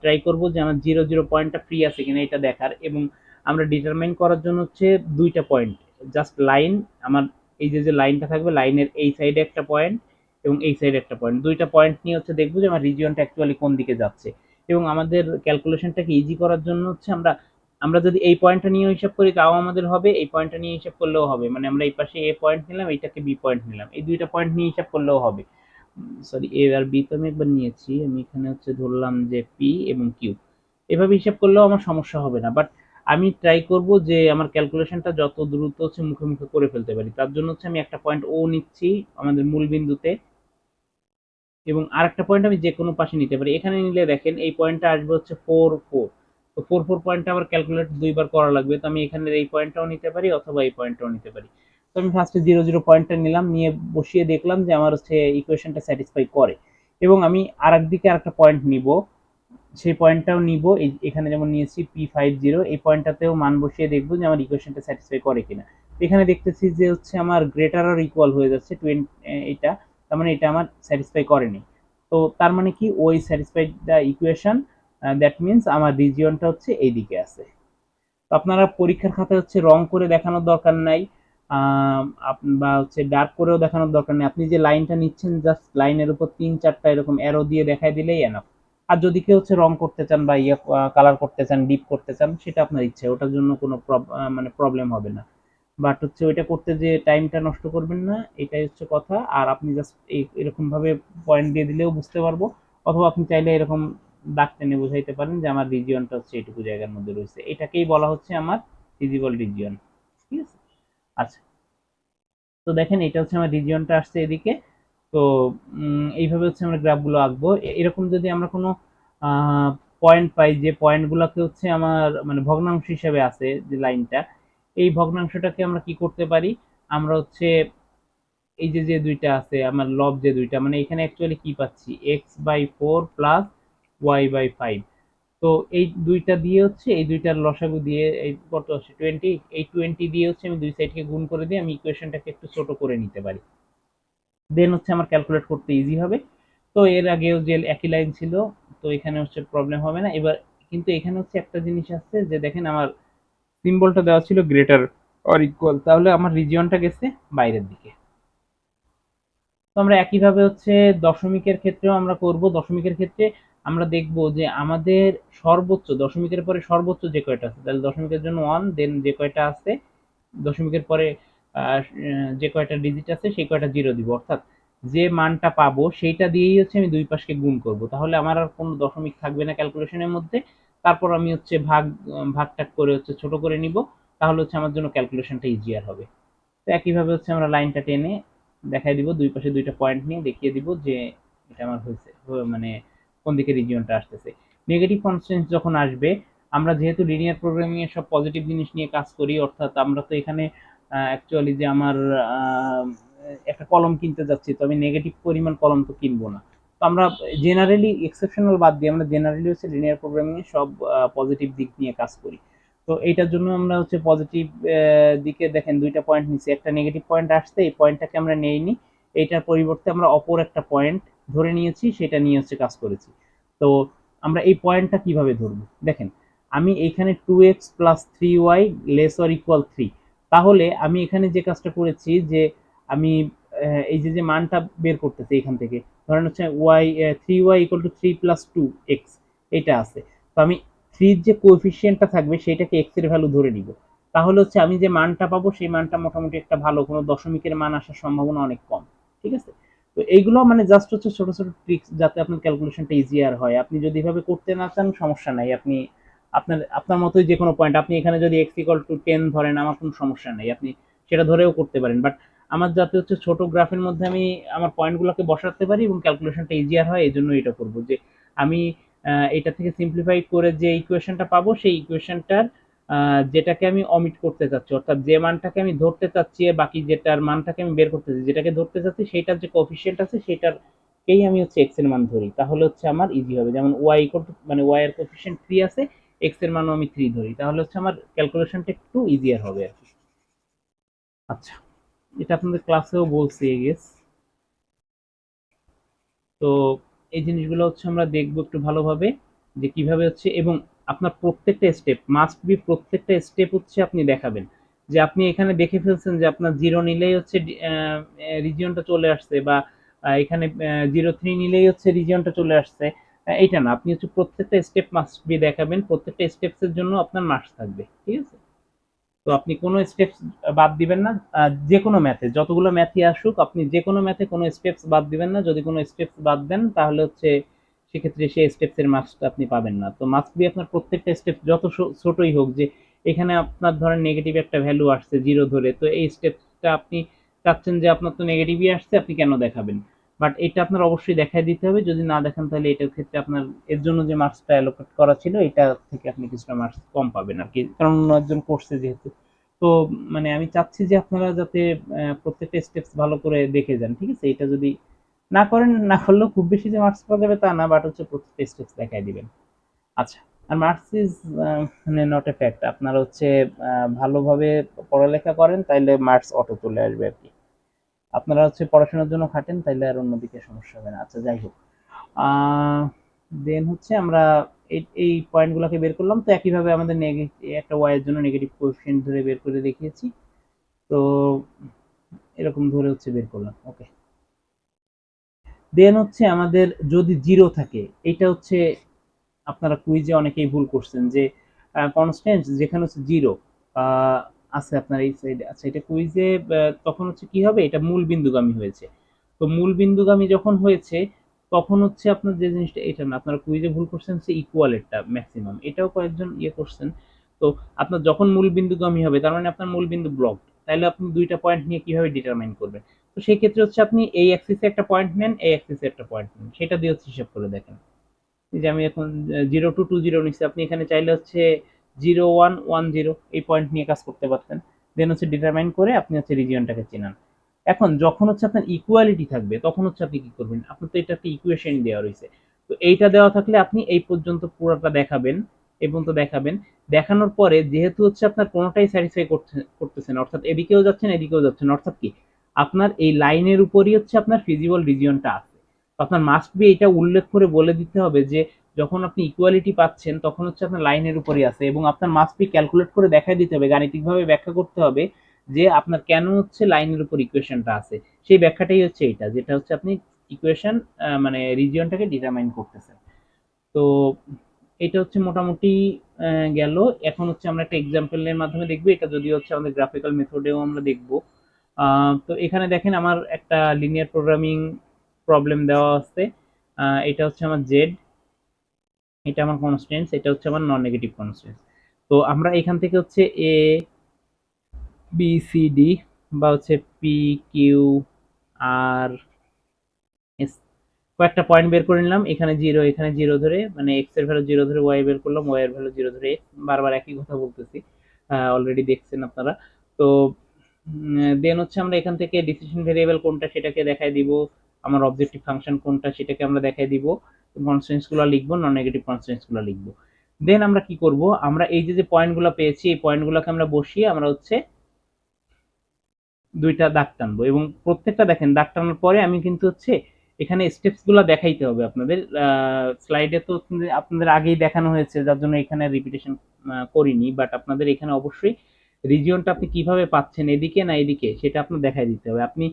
ট্রাই করব যে আমার 0 0 পয়েন্টটা ফ্রি আছে কিনা এটা দেখার, এবং আমরা ডিটারমাইন করার জন্য হচ্ছে দুইটা পয়েন্ট, জাস্ট লাইন, আমার এই যে যে লাইনটা থাকবে লাইনের এই সাইডে একটা পয়েন্ট এবং এই সাইডে একটা পয়েন্ট, দুইটা পয়েন্ট নিয়ে হচ্ছে দেখবো যে আমার রিজিয়নটা অ্যাকচুয়ালি কোন দিকে যাচ্ছে। এবং আমাদের ক্যালকুলেশনটাকে ইজি করার জন্য হচ্ছে আমরা আমরা যদি এই পয়েন্টটা নিয়ে হিসাব করি তাও আমাদের হবে, এই পয়েন্টটা নিয়ে হিসাব করলেও হবে, মানে আমরা এই পাশে এ পয়েন্ট নিলাম, এইটাকে বি পয়েন্ট নিলাম, এই দুইটা পয়েন্ট নিয়ে হিসাব করলেও হবে। সরি, এ আর বি তো আমি একবার নিয়েছি, আমি এখানে হচ্ছে ধরলাম যে পি এবং কিউ, এভাবে হিসাব করলেও আমার সমস্যা হবে না। বাট আমি ট্রাই করব যে আমার ক্যালকুলেশনটা যত দ্রুত হচ্ছে মুখে মুখে করে ফেলতে পারি, তার জন্য হচ্ছে আমি একটা পয়েন্ট ও নিচ্ছি আমাদের মূল বিন্দুতে, এবং আরেকটা পয়েন্ট আমি যে কোনো পাশে নিতে পারি। এখানে নিলে দেখেন এই পয়েন্টটা আসবে হচ্ছে 4 4, তো 4 4 পয়েন্টটা আবার ক্যালকুলেট দুইবার করা লাগবে, তো আমি এখানে এই পয়েন্টটাও নিতে পারি অথবা এই পয়েন্টটাও নিতে পারি। তো আমি ফার্স্টে 0 0 পয়েন্টটা নিলাম, নিয়ে বসিয়ে দেখলাম যে আমার হচ্ছে ইকুয়েশনটা স্যাটিসফাই করে। এবং আমি আরেক দিকে আরেকটা পয়েন্ট নিব, সেই পয়েন্টটাও নিব, এই এখানে যেমন নিয়েছি P50, এই পয়েন্টটাতেও মান বসিয়ে দেখবো যে আমার ইকুয়েশনটা স্যাটিসফাই করে কিনা। এখানে দেখতেছি যে হচ্ছে আমার গ্রেটার আর ইকুয়াল হয়ে যাচ্ছে 20, এটা তার মানে এটা আমার স্যাটিসফাই করেনি। তো তার মানে কি, ওই satisfied the equation, that means আমার রিজিয়নটা হচ্ছে এই দিকে আছে। তো আপনারা পরীক্ষার খাতায় হচ্ছে রং করে দেখানোর দরকার নাই, বা হচ্ছে ডার্ক করেও দেখানোর দরকার নেই, আপনি যে লাইনটা নিচ্ছেন জাস্ট লাইনের উপর 3 4টা এরকম অ্যারো দিয়ে দেখাই দিলেই এনাফ। আর যদি কেউ হচ্ছে রং করতে চান বা ইয়ে কালার করতে চান, ডিপ করতে চান, সেটা আপনার ইচ্ছে, ওটার জন্য কোনো মানে প্রবলেম হবে না। বাট হচ্ছে ওইটা করতে যে টাইমটা নষ্ট করবেন না, এটাই হচ্ছে কথা। আর আপনি জাস্ট এরকম ভাবে পয়েন্ট দিয়ে দিলেও বুঝতে পারবো, অথবা আপনি চাইলে এরকম দাগ টেনে বুঝাইতে পারেন যে আমার রিজিয়নটা হচ্ছে এইটুকু জায়গার মধ্যে রয়েছে, এটাকেই বলা হচ্ছে আমার ভিজিবল রিজিয়ন, ঠিক আছে। আচ্ছা, তো দেখেন এটা হচ্ছে আমার রিজিয়নটা আসছে এদিকে। তো এইভাবে হচ্ছে আমরা গ্রাফগুলো আঁকবো। এরকম যদি আমরা কোনো পয়েন্ট পাই, যে পয়েন্টগুলোকে হচ্ছে আমার মানে ভগ্নাংশ হিসেবে আছে যে লাইনটা, এই ভগ্নাংশটাকে আমরা কি করতে পারি, আমরা হচ্ছে এই যে যে দুইটা আছে আমার লব, যে দুইটা, মানে এখানে অ্যাকচুয়ালি কি পাচ্ছি, x/4 প্লাস y/5, তো এই দুইটা দিয়ে হচ্ছে এই দুইটার লসাগু দিয়ে এই কত আসে 20, এই 20 দিয়ে হচ্ছে আমি দুই সাইডকে গুণ করে দিয়ে আমি ইকুয়েশনটাকে একটু ছোট করে নিতে পারি, দেন হচ্ছে আমার ক্যালকুলেট করতে ইজি হবে। তো এর আগেও যে একই লাইন ছিল, তো এখানে হচ্ছে প্রবলেম হবে না এবার। কিন্তু এখানে হচ্ছে একটা জিনিস আছে, যে দেখেন আমার সিম্বলটা দেওয়া ছিল গ্রেটার অর ইকুয়াল, তাহলে আমার রিজিয়নটা গেছে বাইরের দিকে। তো আমরা একইভাবে হচ্ছে দশমিকের ক্ষেত্রেও আমরা করব। দশমিকের ক্ষেত্রে আমরা দেখব যে আমাদের সর্বোচ্চ, দশমিকের পরে সর্বোচ্চ যে কয়টা আছে, তাহলে দশমিকের জন্য 1, দেন যে কয়টা আছে দশমিকের পরে যে কয়টা ডিজিট আছে সেই কয়টা জিরো দিব, অর্থাৎ যে মানটা পাবো সেইটা দিয়েই হচ্ছে আমি দুই পাশকে গুণ করব, তাহলে আমার আর কোনো দশমিক থাকবে না ক্যালকুলেশনের মধ্যে। তারপর আমি হচ্ছে ভাগ করে হচ্ছে ছোট করে নিব, তাহলে হচ্ছে আমার জন্য ক্যালকুলেশনটা ইজিয়ার হবে। তো একইভাবে হচ্ছে আমরা লাইনটা টেনে দেখাই দিব, দুই পাশে দুইটা পয়েন্ট নিয়ে দেখিয়ে দিব যে এটা আমার হয়েছে, মানে কোন দিকে রিজিয়নটা আসতেছে। নেগেটিভ কনস্ট্যান্ট যখন আসবে আমরা যেহেতু লিনিয়ার প্রোগ্রামিং এর সব পজিটিভ জিনিস নিয়ে কাজ করি, অর্থাৎ আমরা তো এখানে অ্যাকচুয়ালি যে আমার আহ, একটা কলম কিনতে যাচ্ছি, তো আমি নেগেটিভ পরিমাণ কলম তো কিনবো না। তো আমরা জেনারেলি এক্সেপশনাল বাদ দিয়ে আমরা জেনারেলি হচ্ছে লিনিয়ার প্রোগ্রামিং এর সব পজিটিভ দিক নিয়ে কাজ করি। তো এইটার জন্য আমরা হচ্ছে পজিটিভ দিকে দেখেন দুইটা পয়েন্ট নিচ্ছি, একটা নেগেটিভ পয়েন্ট আসছে, এই পয়েন্টটাকে আমরা নেইনি, এইটার পরিবর্তে আমরা অপর একটা পয়েন্ট ধরে নিয়েছি, সেটা নিয়ে হচ্ছে কাজ করেছি। তো আমরা এই পয়েন্টটা কিভাবে ধরবো দেখেন, আমি এখানে 2x plus 3y less or equal 3, তাহলে আমি এখানে যে কাজটা করেছি যে আমি এই যে যে মানটা বের করতেছি এখান থেকে, ধরেন হচ্ছে y 3y equal to 3 plus 2x এটা আছে, তো আমি 3 যে কোএফিসিয়েন্টটা থাকবে সেটাকে x এর ভ্যালু ধরে নিব, তাহলে হচ্ছে আমি যে মানটা পাবো সেই মানটা মোটামুটি একটা ভালো, কোনো দশমিকের মান আসার সম্ভাবনা অনেক কম। ঠিক আছে, তো এইগুলো মানে জাস্ট হচ্ছে ছোট ছোট ট্রিক্স যাতে আপনার ক্যালকুলেশনটা ইজিয়ার হয়। আপনি যদি এভাবে করতে না চান সমস্যা নাই, আপনি আপনার আপনার মতোই যে কোনো পয়েন্ট, আপনি এখানে যদি x ইকুয়াল টু 10 ধরেন আমার কোনো সমস্যা নাই, আপনি সেটা ধরেও করতে পারেন, বাট আমার যাতে হচ্ছে ছোট গ্রাফের মধ্যে আমি আমার পয়েন্টগুলোকে বসাতে পারি এবং ক্যালকুলেশনটা ইজিয়ার হয়, এই জন্য এটা করব যে আমি এটা থেকে সিম্পলিফাই করে যে ইকুয়েশনটা পাবো সেই ইকুয়েশনটার যেটাকে আমি অমিট করতে চাচ্ছি, অর্থাৎ যে মানটাকে আমি ধরতে চাচ্ছি বাকি যেটার মানটাকে আমি বের করতে চাচ্ছি, যেটাকে ধরতে চাচ্ছি সেইটার যে কোএফিসিয়েন্ট আছে সেটারকেই আমি হচ্ছে এক্স এর মান ধরি, তাহলে হচ্ছে আমার ইজি হবে। যেমন ওয়াই ইকুয়াল টু মানে ওয়াই এর কোএফিসিয়েন্ট 3 আছে, এক্স এর মানও আমি 3 ধরি, তাহলে হচ্ছে আমার ক্যালকুলেশনটা একটু ইজিয়ার হবে আর কি। আচ্ছা, এটা আপনাদের ক্লাসেও বলছি আই গেস। তো এই জিনিসগুলো হচ্ছে আমরা দেখবো একটু ভালোভাবে যে কিভাবে হচ্ছে, এবং আপনার প্রত্যেকটা স্টেপ মাস্ট বি, প্রত্যেকটা স্টেপ হচ্ছে আপনি দেখাবেন যে আপনি এখানে দেখে ফেলছেন যে আপনার 0 নিলেই হচ্ছে রিজিয়নটা চলে আসছে, বা এখানে 0 3 নিলেই হচ্ছে রিজিয়নটা চলে আসছে, এইটা না, আপনি হচ্ছে প্রত্যেকটা স্টেপ মাস্ট বি দেখাবেন, প্রত্যেকটা স্টেপসের জন্য আপনার মার্কস থাকবে। ঠিক আছে, তো আপনি কোনো স্টেপস বাদ দিবেন না, যে কোনো ম্যাথে যতগুলো ম্যাথই আসুক আপনি যে কোনো ম্যাথে কোনো স্টেপস বাদ দিবেন না, যদি কোনো স্টেপস বাদ দেন তাহলে হচ্ছে সেক্ষেত্রে সেই স্টেপসের মার্কসটা আপনি পাবেন না। তো মাস্ট বি আপনার প্রত্যেকটা স্টেপ যত ছোটই হোক, যে এখানে আপনার ধরেন নেগেটিভ একটা ভ্যালু আসছে 0 ধরে, তো এই স্টেপসটা আপনি চাচ্ছেন যে আপনার তো নেগেটিভই আসছে, আপনি কেন দেখাবেন, বাট এটা আপনার অবশ্যই দেখাই দিতে হবে, যদি না দেখান তাহলে এটার ক্ষেত্রে আপনার এর জন্য যে মার্কসটা অ্যালোকেট করা ছিল এটা থেকে আপনি কিছুটা মার্কস কম পাবেন আর কি, কারণ অন্য একজন করছে যেহেতু। তো মানে আমি চাচ্ছি যে আপনারা যাতে প্রত্যেকটা স্টেপস ভালো করে দেখে যান। ঠিক আছে, এটা যদি না করেন, না করলেও খুব বেশি যে মার্কস পাওয়া যাবে তা না, বাট হচ্ছে প্রত্যেকটা স্টেপস দেখাই দিবেন। আচ্ছা, আর মার্কস ইজ মানে নট এ ফ্যাক্ট, আপনারা হচ্ছে ভালোভাবে পড়ালেখা করেন তাইলে মার্কস অটো চলে আসবে আর কি, আপনারা হচ্ছে পড়াশোনার জন্য খাটেন তাইলে আর অন্যদিকে সমস্যা হবে না। আচ্ছা যাই হোক, দেন হচ্ছে আমরা এই পয়েন্টগুলোকে বের করলাম, তো একইভাবে আমাদের একটা ওয়াই এর জন্য নেগেটিভ কোএফিসিয়েন্ট ধরে বের করে দেখিয়েছি। তো এরকম ধরে হচ্ছে বের করলাম, ওকে। দেন হচ্ছে আমাদের যদি জিরো থাকে, এটা হচ্ছে আপনারা কুইজে অনেকেই ভুল করছেন যে কনস্ট্যান্ট যেখানে হচ্ছে জিরো আছে আপনার এই সাইডে, আচ্ছা এটা কুইজে তখন হচ্ছে কি হবে, এটা মূল বিন্দুগামী হয়েছে। তো মূল বিন্দুগামী যখন হয়েছে তখন হচ্ছে আপনার যে জিনিসটা, এটা না, আপনারা কুইজে ভুল করছেন হচ্ছে ইকুয়ালেরটা ম্যাক্সিমাম, এটাও কয়েকজন ইয়ে করছেন। তো আপনার যখন মূল বিন্দুগামী হবে তার মানে আপনার মূল বিন্দু ব্লক, তাহলে আপনি দুইটা পয়েন্ট নিয়ে কিভাবে ডিটারমাইন করবেন। তো সেই ক্ষেত্রে হচ্ছে আপনি এই অ্যাক্সিসে একটা পয়েন্ট নেন, এই অ্যাক্সিসে একটা পয়েন্ট নেন, সেটা দিয়ে হচ্ছে হিসাব করে দেখেন। এই যে আমি এখন 0 2 2 0 নিচ্ছি, আপনি এখানে চাইলে হচ্ছে 0 1 1 0 এই পয়েন্ট নিয়ে কাজ করতে পারতেন, দেন হচ্ছে ডিটারমাইন করে আপনি হচ্ছে রিজিয়নটাকে চেনান। এখন যখন হচ্ছে আপনার ইকুয়ালিটি থাকবে তখন হচ্ছে আপনি কি করবেন, আপনার তো এটা একটা ইকুয়েশন দেওয়া রয়েছে, তো এইটা দেওয়া থাকলে আপনি এই পর্যন্ত পুরোটা দেখাবেন, এই পর্যন্ত দেখাবেন, দেখানোর পরে যেহেতু হচ্ছে আপনার কোনোটাই স্যাটিসফাই করতেছেন, অর্থাৎ এদিকেও যাচ্ছেন এদিকেও যাচ্ছেন, অর্থাৎ কি আপনার এই লাইনের উপরই হচ্ছে আপনার ফিজিবল রিজিয়নটা আছে, আপনার মাস্ট বি এটা উল্লেখ করে বলে দিতে হবে যে যখন আপনি ইকুয়ালিটি পাচ্ছেন তখন হচ্ছে আপনার লাইনের উপরই আছে, এবং আপনার মাস্ট বি ক্যালকুলেট করে দেখাই দিতে হবে, গাণিতিকভাবে ব্যাখ্যা করতে হবে যে আপনার কেন হচ্ছে লাইনের উপর ইকুয়েশনটা আছে, সেই ব্যাখ্যাটাই হচ্ছে এইটা, যেটা হচ্ছে আপনি ইকুয়েশন মানে রিজিয়নটাকে ডিটারমাইন করতেছেন। তো এটা হচ্ছে মোটামুটি গেল। এখন হচ্ছে আমরা একটা এক্সাম্পলের মাধ্যমে দেখবো, এটা যদি হচ্ছে আমাদের গ্রাফিক্যাল মেথডেও আমরা দেখবো। তো এখানে দেখেন আমার একটা লিনিয়ার প্রোগ্রামিং প্রবলেম দেওয়া আছে, এটা হচ্ছে আমার জেড, এটা আমার কনস্ট্যান্টস, এটা হচ্ছে আমার নন নেগেটিভ কনস্ট্যান্টস। তো আমরা এখান থেকে হচ্ছে এ বি সি ডি বা হচ্ছে পি কিউ আর এস কয়েকটা পয়েন্ট বের করে নিলাম, এখানে জিরো এখানে জিরো ধরে, মানে এক্স এর ভ্যালু জিরো ধরে ওয়াই বের করলাম, ওয়াই এর ভ্যালু জিরো ধরে এক্স, বারবার একই কথা বলতেছি, অলরেডি দেখছেন আপনারা। তো দেন হচ্ছে আমরা এখান থেকে ডিসিশন ভেরিয়েবল কোনটা সেটাকে দেখাই দিব, আমার অবজেক্টিভ ফাংশন কোনটা সেটাকে আমরা দেখাই দিব, কনস্ট্যান্টস গুলো লিখবো, নন নেগেটিভ কনস্ট্যান্টস গুলো লিখবো। দেন আমরা কি করব, আমরা এই যে পয়েন্ট গুলো পেয়েছি এই পয়েন্ট গুলোকে আমরা বসিয়ে আমরা হচ্ছে দুইটা দাগ টানবো, এবং প্রত্যেকটা দেখেন দাগ টানার পরে আমি কিন্তু হচ্ছে এখানে স্টেপস গুলো দেখাইতে হবে আপনাদের। স্লাইডে তো আপনাদের আগেই দেখানো হয়েছে, যার জন্য এখানে রিপিটেশন করিনি, বাট আপনাদের এখানে অবশ্যই রিজিয়নটা আপনি কিভাবে পাচ্ছেন, এদিকে না এদিকে, সেটা আপনার দেখাই দিতে হবে। আপনি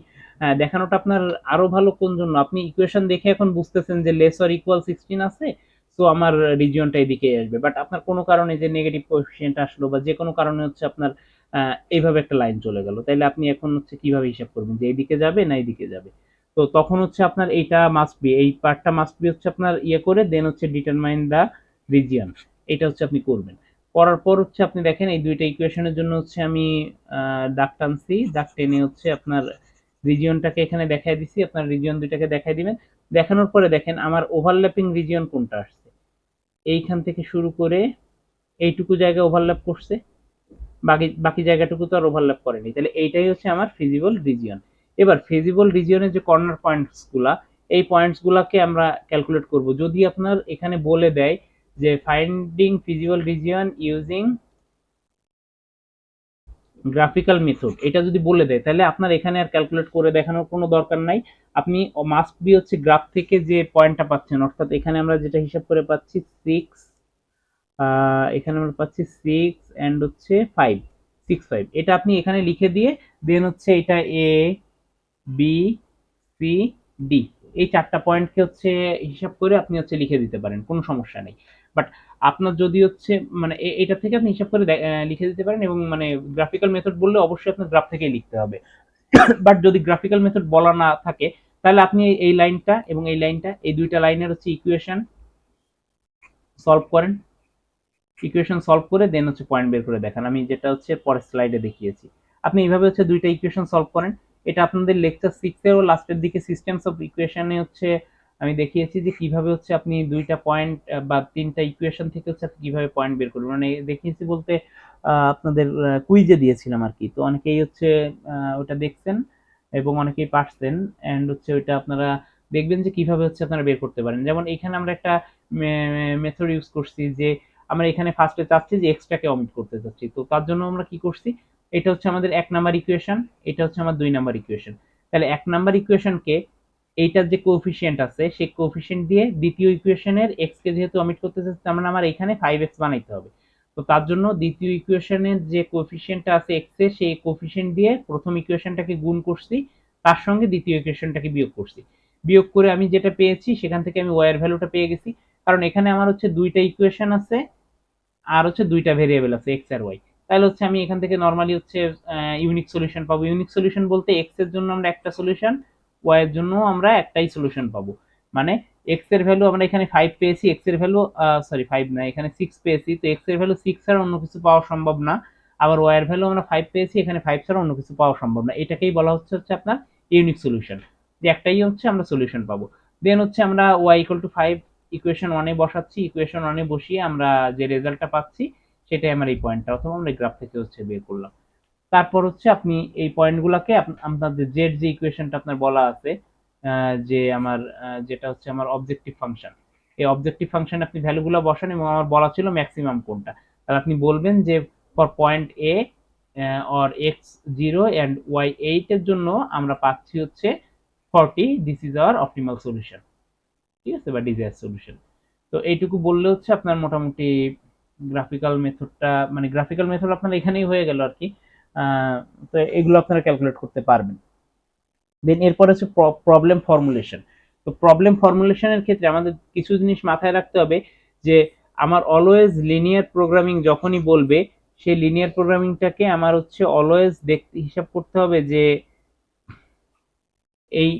দেখানোটা আপনার আরো ভালো কোন জন্য, আপনি ইকুয়েশন দেখে এখন বুঝতেছেন যে লেস অর ইকুয়াল 16 আছে, তো আমার রিজিয়নটা এদিকে আসবে, বাট আপনার কোনো কারণে যে নেগেটিভ কোএফিসিয়েন্ট আসলো বা যে কোনো কারণে হচ্ছে আপনার এইভাবে একটা লাইন চলে গেল, তাইলে আপনি এখন হচ্ছে কিভাবে হিসাব করবেন যে এইদিকে যাবে না এইদিকে যাবে। তো তখন হচ্ছে আপনার এইটা মাস্ট বি, এই পার্টটা মাস্ট বি হচ্ছে আপনার ইয়ে করে দেন হচ্ছে ডিটারমাইন দা রিজিয়ন, এটা হচ্ছে আপনি করবেন। করার পর হচ্ছে আপনি দেখেন এই দুইটা ইকুয়েশনের জন্য হচ্ছে আমি দাগ টানছি, দাগ টেনে হচ্ছে আপনার রিজিয়নটাকে এখানে দেখাই দিছি, আপনার রিজিয়ন দুইটাকে দেখাই দিবেন। দেখানোর পরে দেখেন আমার ওভারল্যাপিং রিজিয়ন কোনটা আসছে, এইখান থেকে শুরু করে এইটুকু জায়গা ওভারল্যাপ করছে, বাকি বাকি জায়গাটুকু তো আর ওভারল্যাপ করেনি, তাহলে এইটাই হচ্ছে আমার ফিজিবল রিজিয়ন। এবার ফিজিবল রিজিয়নের যে কর্নার পয়েন্টস গুলা, এই পয়েন্টস গুলাকে আমরা ক্যালকুলেট করব। যদি আপনার এখানে বলে দেয় যে finding feasible region using graphical method, এটা যদি বলে দেয় তাহলে আপনার এখানে আর ক্যালকুলেট করে দেখানোর কোনো দরকার নাই। আপনি মাস্ট বি হচ্ছে গ্রাফ থেকে যে পয়েন্টটা পাচ্ছেন, অর্থাৎ এখানে আমরা যেটা হিসাব করে পাচ্ছি 6, এখানে আমরা পাচ্ছি 6 এন্ড হচ্ছে 5, 6 5, এটা আপনি এখানে লিখে দিয়ে দেন হচ্ছে এটা এ বি সি ডি, এই চারটা পয়েন্টকে হচ্ছে হিসাব করে আপনি হচ্ছে লিখে দিতে পারেন, কোনো সমস্যা নেই। বাট আপনার যদি হচ্ছে মানে এটা থেকে আপনি হিসাব করে লিখে দিতে পারেন, এবং মানে গ্রাফিক্যাল মেথড বললে অবশ্যই আপনার গ্রাফ থেকেই লিখতে হবে। বাট যদি গ্রাফিক্যাল মেথড বলা না থাকে তাহলে আপনি এই লাইনটা এবং এই লাইনটা, এই দুইটা লাইনের হচ্ছে ইকুয়েশন সলভ করেন, ইকুয়েশন সলভ করে দেন হচ্ছে পয়েন্ট বের করে দেখান, আমি যেটা হচ্ছে পরের স্লাইডে দেখিয়েছি। আপনি এইভাবে হচ্ছে দুইটা ইকুয়েশন সলভ করেন। এটা আপনাদের লেকচার 6 এরও লাস্টের দিকে সিস্টেমস অফ ইকুয়েশনে হচ্ছে আমি দেখিয়েছি যে কিভাবে হচ্ছে আপনি দুইটা পয়েন্ট বা তিনটা ইকুয়েশন থেকে হচ্ছে আপনি কিভাবে পয়েন্ট বের করবেন, মানে দেখিয়েছি বলতে আপনাদের কুইজে দিয়েছিলাম আর কি। তো অনেকেই হচ্ছে ওটা দেখছেন এবং অনেকেই পারছেন, এন্ড হচ্ছে ওইটা আপনারা দেখবেন যে কিভাবে হচ্ছে আপনারা বের করতে পারেন। যেমন এখানে আমরা একটা মেথড ইউজ করছি যে আমরা এখানে ফার্স্টে চাচ্ছি যে এক্সটাকে অমিট করতে চাচ্ছি, তো তার জন্য আমরা কি করছি, এটা হচ্ছে আমাদের 1 নাম্বার ইকুয়েশন, এটা হচ্ছে আমার 2 নাম্বার ইকুয়েশন। তাহলে 1 নাম্বার ইকুয়েশনকে এইটার যে কোএফিসিয়েন্ট আছে সেই কোএফিসিয়েন্ট দিয়ে দ্বিতীয় ইকুয়েশনের এক্স কে যেহেতু অমিট করতে চাচ্ছি, তার মানে আমার এখানে 5x বানাইতে হবে। তো তার জন্য দ্বিতীয় ইকুয়েশনের যে কোএফিসিয়েন্টটা আছে এক্স এর, সেই কোএফিসিয়েন্ট দিয়ে প্রথম ইকুয়েশনটাকে গুণ করছি, তার সঙ্গে দ্বিতীয় ইকুয়েশনটাকে বিয়োগ করছি। বিয়োগ করে আমি যেটা পেয়েছি সেখান থেকে আমি ওয়াই এর ভ্যালুটা পেয়ে গেছি, কারণ এখানে আমার হচ্ছে দুইটা ইকুয়েশন আছে আর হচ্ছে দুইটা ভেরিয়েবল আছে এক্স আর ওয়াই। তাহলে হচ্ছে আমি এখান থেকে নরমালি হচ্ছে ইউনিক সলিউশন পাবো। ইউনিক সলিউশন বলতে এক্স এর জন্য আমরা একটা সলিউশন, ওয়াই এর জন্য আমরা একটাই সলিউশন পাবো। মানে এক্স এর ভ্যালু আমরা এখানে 5 পেয়েছি, এক্স এর ভ্যালু সরি 5 না, এখানে 6 পেয়েছি, তো এক্স এর ভ্যালু 6 ছাড়া অন্য কিছু পাওয়া সম্ভব না। আবার ওয়াই এর ভ্যালু আমরা 5 পেয়েছি, এখানে 5 ছাড়া অন্য কিছু পাওয়া সম্ভব না। এটাকেই বলা হচ্ছে হচ্ছে আপনার ইউনিক সলিউশন, যে একটাই হচ্ছে আমরা সলিউশন পাবো। দেন হচ্ছে আমরা ওয়াই ইকুয়াল টু 5 ইকুয়েশন 1 এ বসাচ্ছি, ইকুয়েশন 1 এ বসিয়ে আমরা যে রেজাল্টটা পাচ্ছি সেটাই আমার এই পয়েন্টটা, অথবা আমরা গ্রাফ থেকে হচ্ছে বের করলাম। তারপর হচ্ছে আপনি এই পয়েন্টগুলোকে আপনাদের জেড যে ইকুয়েশনটা আপনার বলা আছে, যে আমার যেটা হচ্ছে আমার অবজেক্টিভ ফাংশন, এই অবজেক্টিভ ফাংশন আপনি ভ্যালুগুলো বসান, এবং আমার বলা ছিল ম্যাক্সিমাম কোনটা, তাহলে আপনি বলবেন যে for point A or x 0 and y 8 এর জন্য আমরা পাচ্ছি হচ্ছে 40, this is our optimal solution, ঠিক আছে, বা ডিজায়ার সলিউশন। তো এইটুকু বললে হচ্ছে আপনার মোটামুটি গ্রাফিক্যাল মেথডটা, মানে গ্রাফিক্যাল মেথড আপনার এখানেই হয়ে গেল আর কি। তো এগুলো আপনারা ক্যালকুলেট করতে পারবেন। দেন এরপর হচ্ছে প্রবলেম ফর্মুলেশন। তো প্রবলেম ফর্মুলেশনের ক্ষেত্রে আমাদের কিছু জিনিস মাথায় রাখতে হবে, যে আমার অলওয়েজ লিনিয়ার প্রোগ্রামিং যখনই বলবে, সেই লিনিয়ার প্রোগ্রামিংটাকে আমার হচ্ছে অলওয়েজ দেখতে হিসাব করতে হবে যে এই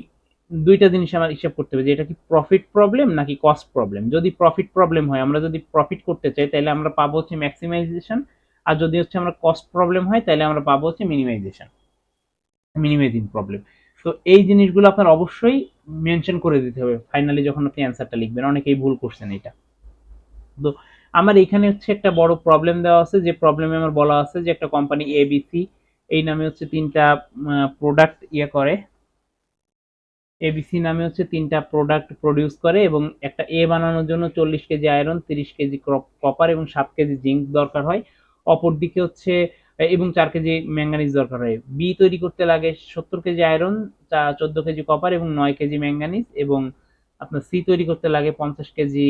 দুইটা জিনিস আমার হিসাব করতে হবে যে এটা কি প্রফিট প্রবলেম নাকি কস্ট প্রবলেম। যদি প্রফিট প্রবলেম হয়, আমরা যদি প্রফিট করতে চাই তাহলে আমরা পাবো হচ্ছে ম্যাক্সিমাইজেশন, আর যদি হচ্ছে আমরা কস্ট প্রবলেম হয় তাহলে আমরা পাবো হচ্ছে মিনিমাইজেশন। Minimising problem. তো এই জিনিসগুলো আপনার অবশ্যই মেনশন করে দিতে হবে ফাইনালি যখন আপনি অ্যান্সারটা লিখবেন। অনেকেই ভুল করছেন এটা। তো আমার এখানে হচ্ছে একটা বড় প্রবলেম দেওয়া আছে, যে প্রবলেমে আমার বলা আছে যে একটা কোম্পানি এবিসি এই নামে হচ্ছে তিনটা প্রোডাক্ট করে, এবিসি নামে হচ্ছে তিনটা প্রোডাক্ট প্রডিউস করে, এবং একটা এ বানানোর জন্য 40 কেজি আয়রন, 30 কেজি কপার এবং 7 কেজি জিঙ্ক দরকার হয়। অপরদিকে হচ্ছে এবং 4 কেজি ম্যাঙ্গানিজ দরকার হয়। বি তৈরি করতে লাগে 70 কেজি আয়রন, 14 কেজি কপার এবং 9 কেজি ম্যাঙ্গানিজ, এবং আপনার সি তৈরি করতে লাগে 50 কেজি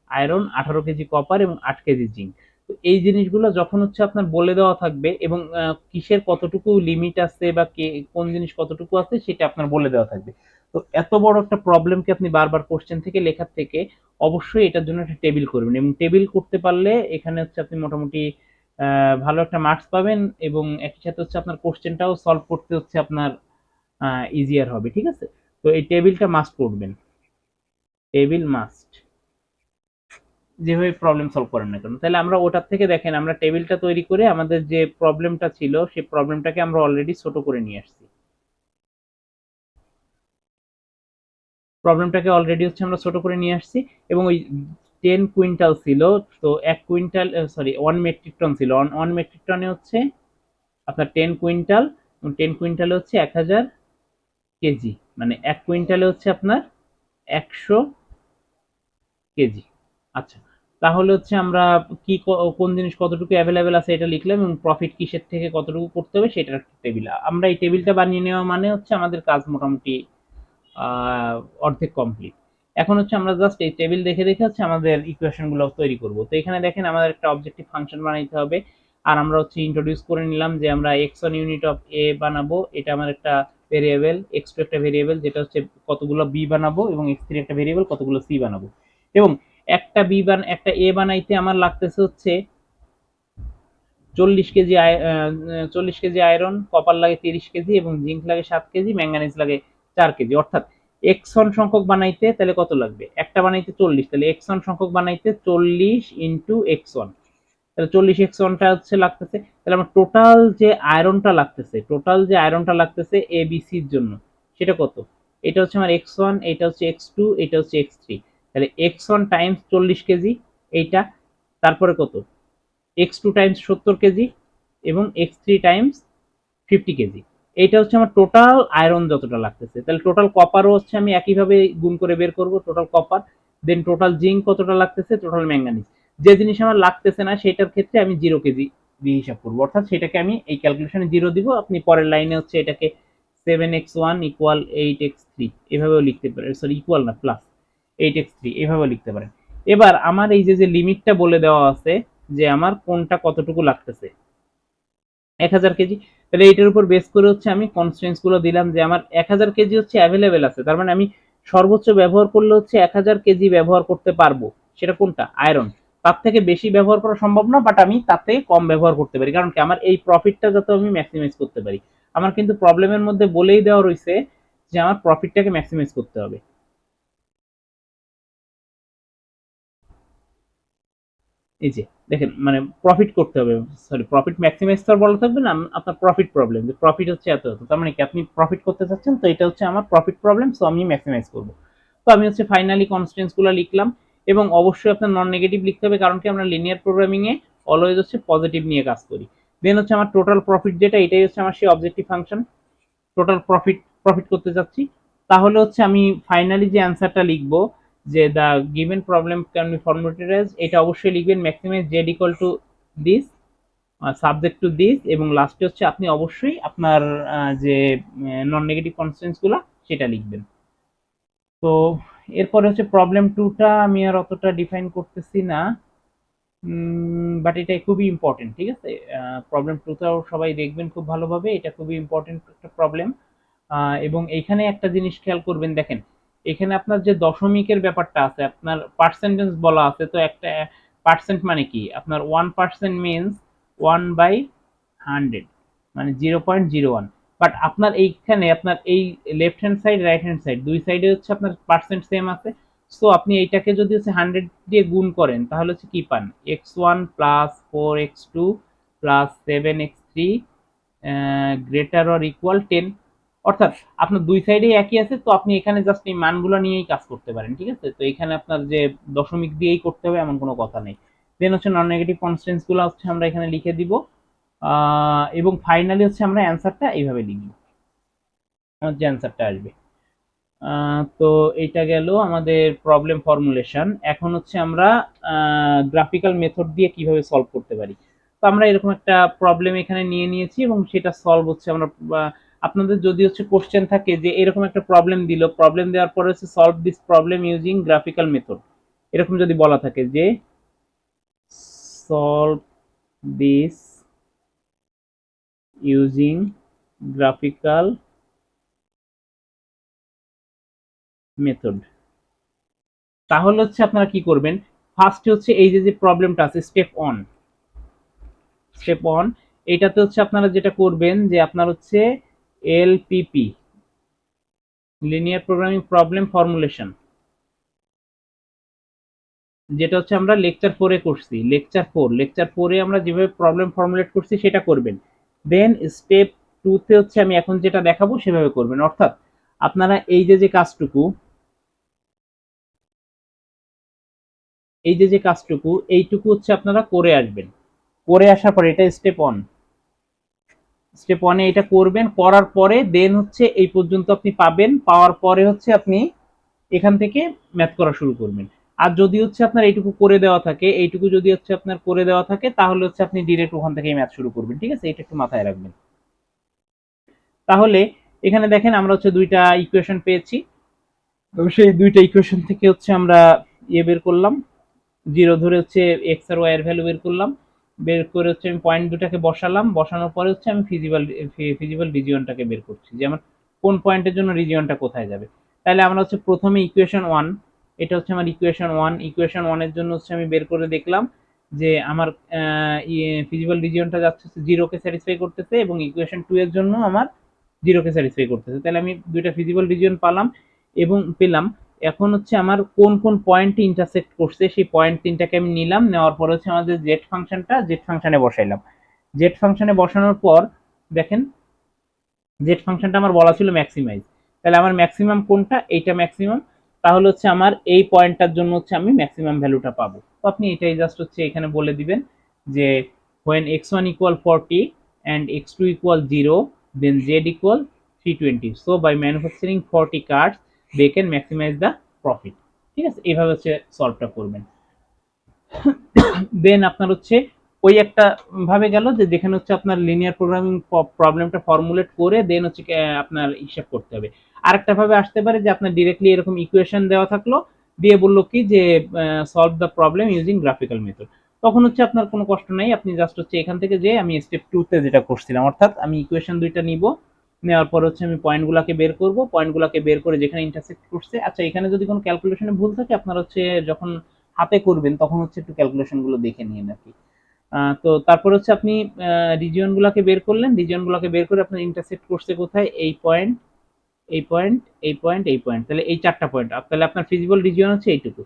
আয়রন, 18 কেজি কপার এবং 8 কেজি জিঙ্ক। তো এই জিনিসগুলো যখন হচ্ছে আপনার বলে দেওয়া থাকবে, এবং কিসের কতটুকু লিমিট আছে বা কোন জিনিস কতটুকু আছে সেটা আপনার বলে দেওয়া থাকবে। তো এত বড় একটা প্রবলেমকে আপনি বারবার কোশ্চেন থেকে লেখার থেকে অবশ্যই এটার জন্য একটা টেবিল করবেন, এবং টেবিল করতে পারলে এখানে হচ্ছে আপনি মোটামুটি ভালো একটা মার্কস পাবেন, এবং একই সাথে হচ্ছে আপনার কোশ্চেনটাও সলভ করতে হচ্ছে আপনার ইজিয়ার হবে। ঠিক আছে, তো এই টেবিলটা মাস্ট করবেন, টেবিল মাস্ট, যেভাবে প্রবলেম সলভ করেন না কেন। তাহলে আমরা ওটার থেকে দেখেন আমরা টেবিলটা তৈরি করে আমাদের যে প্রবলেমটা ছিল সেই প্রবলেমটাকে আমরা অলরেডি ছোট করে নিয়ে আসছি। প্রবলেমটাকে অলরেডি হচ্ছে আমরা ছোট করে নিয়ে আসছি, এবং ওই 10 কুইন্টাল ছিল, তো 1 কুইন্টাল, সরি 1 মেট্রিক টন ছিল, 1 মেট্রিক টনে হচ্ছে আপনার 10 কুইন্টাল, এবং 10 কুইন্টালে হচ্ছে 1000 কেজি, মানে 1 কুইন্টালে হচ্ছে আপনার 100 কেজি। আচ্ছা, তাহলে হচ্ছে আমরা কি কোন জিনিস কতটুকু অ্যাভেলেবেল আছে এটা লিখলাম, এবং প্রফিট কিসের থেকে কতটুকু করতে হবে সেটার একটা টেবিল। আমরা এই টেবিলটা বানিয়ে নেওয়া মানে হচ্ছে আমাদের কাজ মোটামুটি অর্ধেক কমপ্লিট। এখন হচ্ছে আমরা জাস্ট এই টেবিল দেখে দেখে হচ্ছে আমাদের ইকুয়েশন গুলো তৈরি করব। তো এখানে দেখেন আমাদের একটা অবজেক্টিভ ফাংশন বানাইতে হবে, আর আমরা হচ্ছে ইন্ট্রোডিউস করে নিলাম যে আমরা x1 ইউনিট অফ a বানাবো, এটা আমার একটা ভেরিয়েবল, x2 একটা ভেরিয়েবল যেটা হচ্ছে কতগুলো b বানাবো, এবং x3 একটা ভেরিয়েবল কতগুলো c বানাবো, এবং একটা a বানাইতে আমার লাগতেছে হচ্ছে 40 কেজি 40 কেজি আয়রন, কপার লাগে 30 কেজি, এবং জিঙ্ক লাগে 7 কেজি, ম্যাঙ্গানিজ লাগে 4 কেজি। অর্থাৎ এক্সন সংখ্যক বানাইতে তাহলে কত লাগবে, একটা বানাইতে 40, তাহলে এক্সন সংখ্যক বানাইতে 40 ইন্টু এক্সন, তাহলে 40 এক্সনটা হচ্ছে লাগতেছে। তাহলে আমার টোটাল যে আয়রনটা লাগতেছে এ বি সির জন্য সেটা কত, এটা হচ্ছে আমার x1, এটা হচ্ছে x2, এটা হচ্ছে x3। তাহলে x1 টাইমস 40 কেজি এইটা, তারপরে কত x2 টাইমস 70 কেজি, এবং x3 টাইমস 50 কেজি। এইটা হচ্ছে আমার টোটাল আয়রন যতটা লাগতেছে। তাহলে টোটাল কপারও হচ্ছে আমি একইভাবে গুণ করে বের করব, টোটাল কপার, দেন টোটাল জিঙ্ক কতটা লাগতেছে, টোটাল ম্যাঙ্গানিজ। যে জিনিস আমার লাগতেছে না সেটার ক্ষেত্রে আমি 0 কেজি দিয়ে হিসাব করবো, অর্থাৎ সেটাকে আমি এই ক্যালকুলেশনে 0 দিব। আপনি পরের লাইনে হচ্ছে এটাকে 7x1 ইকুয়াল 8x3 এভাবেও লিখতে পারেন, সরি ইকুয়াল না প্লাস 8x3 এভাবেও লিখতে পারেন। এবার আমার এই যে লিমিটটা বলে দেওয়া আছে যে আমার কোনটা কতটুকু লাগতেছে, 1000 কেজি, তাহলে এইটার উপর বেস করে হচ্ছে আমি কনস্ট্রেন্টস গুলো দিলাম যে আমার 1000 কেজি হচ্ছে অ্যাভেলেবেল আছে, তার মানে আমি সর্বোচ্চ ব্যবহার করলে হচ্ছে 1000 কেজি ব্যবহার করতে পারবো। সেটা কোনটা, আয়রন। তার থেকে বেশি ব্যবহার করা সম্ভব না, বাট আমি তার থেকে কম ব্যবহার করতে পারি, কারণ কি আমার এই প্রফিটটা যাতে আমি ম্যাক্সিমাইজ করতে পারি। আমার কিন্তু প্রবলেমের মধ্যে বলেই দেওয়া রয়েছে যে আমার প্রফিটটাকে ম্যাক্সিমাইজ করতে হবে। এই যে দেখেন, মানে প্রফিট করতে হবে, সরি প্রফিট ম্যাক্সিমাইজ তো আর বলা থাকবে না, আপনার প্রফিট প্রবলেম, যে প্রফিট হচ্ছে এত এত, তার মানে কি আপনি প্রফিট করতে চাচ্ছেন, তো এটা হচ্ছে আমার প্রফিট প্রবলেম, সো আমি ম্যাক্সিমাইজ করব। তো আমি হচ্ছে ফাইনালি কনস্ট্যান্টস গুলো লিখলাম, এবং অবশ্যই আপনার নন নেগেটিভ লিখতে হবে, কারণ কি আমরা লিনিয়ার প্রোগ্রামিং এ অলওয়েজ হচ্ছে পজিটিভ নিয়ে কাজ করি। দেন হচ্ছে আমার টোটাল প্রফিট যেটা, এটাই হচ্ছে আমার সেই objective function, total profit profit করতে যাচ্ছি। তাহলে হচ্ছে আমি ফাইনালি যে অ্যান্সারটা লিখবো, যে the given problem can be formulated as, এটা অবশ্যই লিখবেন maximise Z equal to this, subject to this, এবং লাস্টে হচ্ছে আপনি অবশ্যই আপনার যে নন নেগেটিভ কনস্ট্যান্টস গুলো সেটা লিখবেন। তো এরপরে হচ্ছে প্রবলেম টুটা আমি আর অতটা ডিফাইন করতেছি না, বাট এটা খুবই ইম্পর্টেন্ট। ঠিক আছে, প্রবলেম টুটাও সবাই দেখবেন খুব ভালোভাবে, এটা খুবই ইম্পর্টেন্ট একটা প্রবলেম। এবং এইখানে একটা জিনিস খেয়াল করবেন, দেখেন এখানে আপনার যে দশমিকের ব্যাপারটা আছে, আপনার পার্সেন্টেজ বলা আছে, তো একটা পার্সেন্ট মানে কি, আপনার 1% মিনস 1/100, মানে 0.01। বাট আপনার এইখানে আপনার এই left hand side right hand side দুই সাইডে হচ্ছে আপনার পার্সেন্ট সেম আছে। সো আপনি এইটাকে যদি হচ্ছে 100 দিয়ে গুণ করেন তাহলে হচ্ছে কি পান, x1 plus 4x2 plus 7x3 greater or equal 10। অর্থাৎ আপনার দুই সাইডে একই আছে, তো আপনি এখানে জাস্ট এই মানগুলো নিয়েই কাজ করতে পারেন, ঠিক আছে। তো এখানে আপনার যে দশমিক দিয়েই করতে হবে এমন কোনো কথা নেই। দেন হচ্ছে নন নেগেটিভ কনস্ট্যান্টস গুলো হচ্ছে আমরা এখানে লিখে দিব, এবং ফাইনালি হচ্ছে আমরা অ্যান্সারটা এইভাবে লিখব, আমার যে অ্যান্সারটা আসবে। তো এটা গেল আমাদের প্রবলেম ফর্মুলেশন। এখন হচ্ছে আমরা গ্রাফিক্যাল মেথড দিয়ে কিভাবে সলভ করতে পারি। তো আমরা এরকম একটা প্রবলেম এখানে নিয়ে নিয়েছি এবং সেটা সলভ হচ্ছে আমরা আপনাদের যদি হচ্ছে কোশ্চেন থাকে যে এরকম একটা প্রবলেম দিল, প্রবলেম দেওয়ার পরে হচ্ছে solve this problem using graphical method, এরকম যদি বলা থাকে যে solve this using graphical method, তাহলে হচ্ছে আপনারা কি করবেন, ফার্স্ট হচ্ছে এই যে প্রবলেমটা আছে স্টেপ 1 এটাতে হচ্ছে আপনারা যেটা করবেন যে আপনার হচ্ছে LPP, linear programming problem formulation, যেটা হচ্ছে আমরা লেকচার 4 এ করছি, লেকচার 4 এ আমরা যেভাবে প্রবলেম ফর্মুলেট করছি সেটা করবেন। দেন স্টেপ 2 তে হচ্ছে আমি এখন যেটা দেখাবো সেভাবে করবেন। অর্থাৎ আপনারা এই যে কাজটুকু, এইটুকু হচ্ছে আপনারা করে আসবেন, করে আসার পরে এটা স্টেপ 1 এ এটা করবেন, করার পরে দেন হচ্ছে এই পর্যন্ত আপনি পাবেন, পাওয়ার পরে হচ্ছে আপনি এখান থেকে ম্যাথ করা শুরু করবেন। আর যদি হচ্ছে আপনার এইটুকু করে দেওয়া থাকে, এইটুকু যদি হচ্ছে আপনার করে দেওয়া থাকে, তাহলে হচ্ছে আপনি ডিরেক্ট ওখান থেকেই ম্যাথ শুরু করবেন, ঠিক আছে। এটা একটু মাথায় রাখবেন। তাহলে এখানে দেখেন আমরা হচ্ছে দুইটা ইকুয়েশন পেয়েছি, তো সেই দুইটা ইকুয়েশন থেকে হচ্ছে আমরা বের করলাম, জিরো ধরে হচ্ছে এক্স আর ওয়াই এর ভ্যালু বের করলাম, বের করে হচ্ছে আমি পয়েন্ট দুটাকে বসালাম, বসানোর পরে হচ্ছে আমি ফিজিবল রিজিয়নটাকে বের করছি, যে আমার কোন পয়েন্টের জন্য রিজিয়নটা কোথায় যাবে। তাহলে আমরা হচ্ছে প্রথমে ইকুয়েশন 1, এটা হচ্ছে আমার ইকুয়েশন 1 এর জন্য হচ্ছে আমি বের করে দেখলাম যে আমার ফিজিবল রিজিয়নটা যাচ্ছে জিরোকে স্যাটিসফাই করতেছে, এবং ইকুয়েশন 2 এর জন্য আমার জিরোকে স্যাটিসফাই করতেছে। তাহলে আমি দুইটা ফিজিবল রিজিয়ন পেলাম। এখন হচ্ছে আমার কোন কোন পয়েন্টে ইন্টারসেক্ট করছে সেই পয়েন্ট তিনটাকে আমি নিলাম, নেওয়ার পর হচ্ছে আমাদের জেড ফাংশনে বসাইলাম। জেড ফাংশনে বসানোর পর দেখেন জেড ফাংশনটা আমার বলা ছিল ম্যাক্সিমাইজ, তাহলে আমার ম্যাক্সিমাম কোনটা, এইটা ম্যাক্সিমাম, তাহলে হচ্ছে আমার এই পয়েন্টটার জন্য হচ্ছে আমি ম্যাক্সিমাম ভ্যালুটা পাবো। তো আপনি এটাই জাস্ট হচ্ছে এখানে বলে দিবেন যে when x1 equal 40 and x2 equal 0 then z equal 320, so by manufacturing 40 cards they can maximize the profit, ঠিক আছে। এইভাবে হচ্ছে সলভটা করবেন। দেন আপনার হচ্ছে ওই একটা ভাবে গেল যে যেখানে হচ্ছে আপনার লিনিয়ার প্রোগ্রামিং প্রবলেমটা ফর্মুলেট করে দেন হচ্ছে আপনার হিসাব করতে হবে। আরেকটা ভাবে আসতে পারে যে আপনার ডিরেক্টলি এরকম ইকুয়েশন দেওয়া থাকলো, দিয়ে বললো কি যে solve the problem using graphical method, তখন হচ্ছে আপনার কোনো কষ্ট নাই, আপনি জাস্ট হচ্ছে এখান থেকে যে আমি স্টেপ 2 তে যেটা করছিলাম, অর্থাৎ আমি ইকুয়েশন দুইটা নিব, নেওয়ার পর হচ্ছে আমি পয়েন্টগুলোকে বের করব, পয়েন্টগুলোকে বের করে যেখানে ইন্টারসেক্ট করছে, আচ্ছা এখানে যদি কোনো ক্যালকুলেশনে ভুল থাকে আপনারা হচ্ছে যখন হাতে করবেন তখন হচ্ছে একটু ক্যালকুলেশন গুলো দেখে নিন আর কি। তো তারপর হচ্ছে আপনি রিজিয়ন গুলাকে বের করলেন, রিজিয়ন গুলাকে বের করে আপনার ইন্টারসেক্ট করছে কোথায়, এই পয়েন্ট, এই পয়েন্ট, এই পয়েন্ট, এই পয়েন্ট, তাহলে এই চারটা পয়েন্ট, তাহলে আপনার ফিজিবল রিজিয়ন হচ্ছে এইটুকু,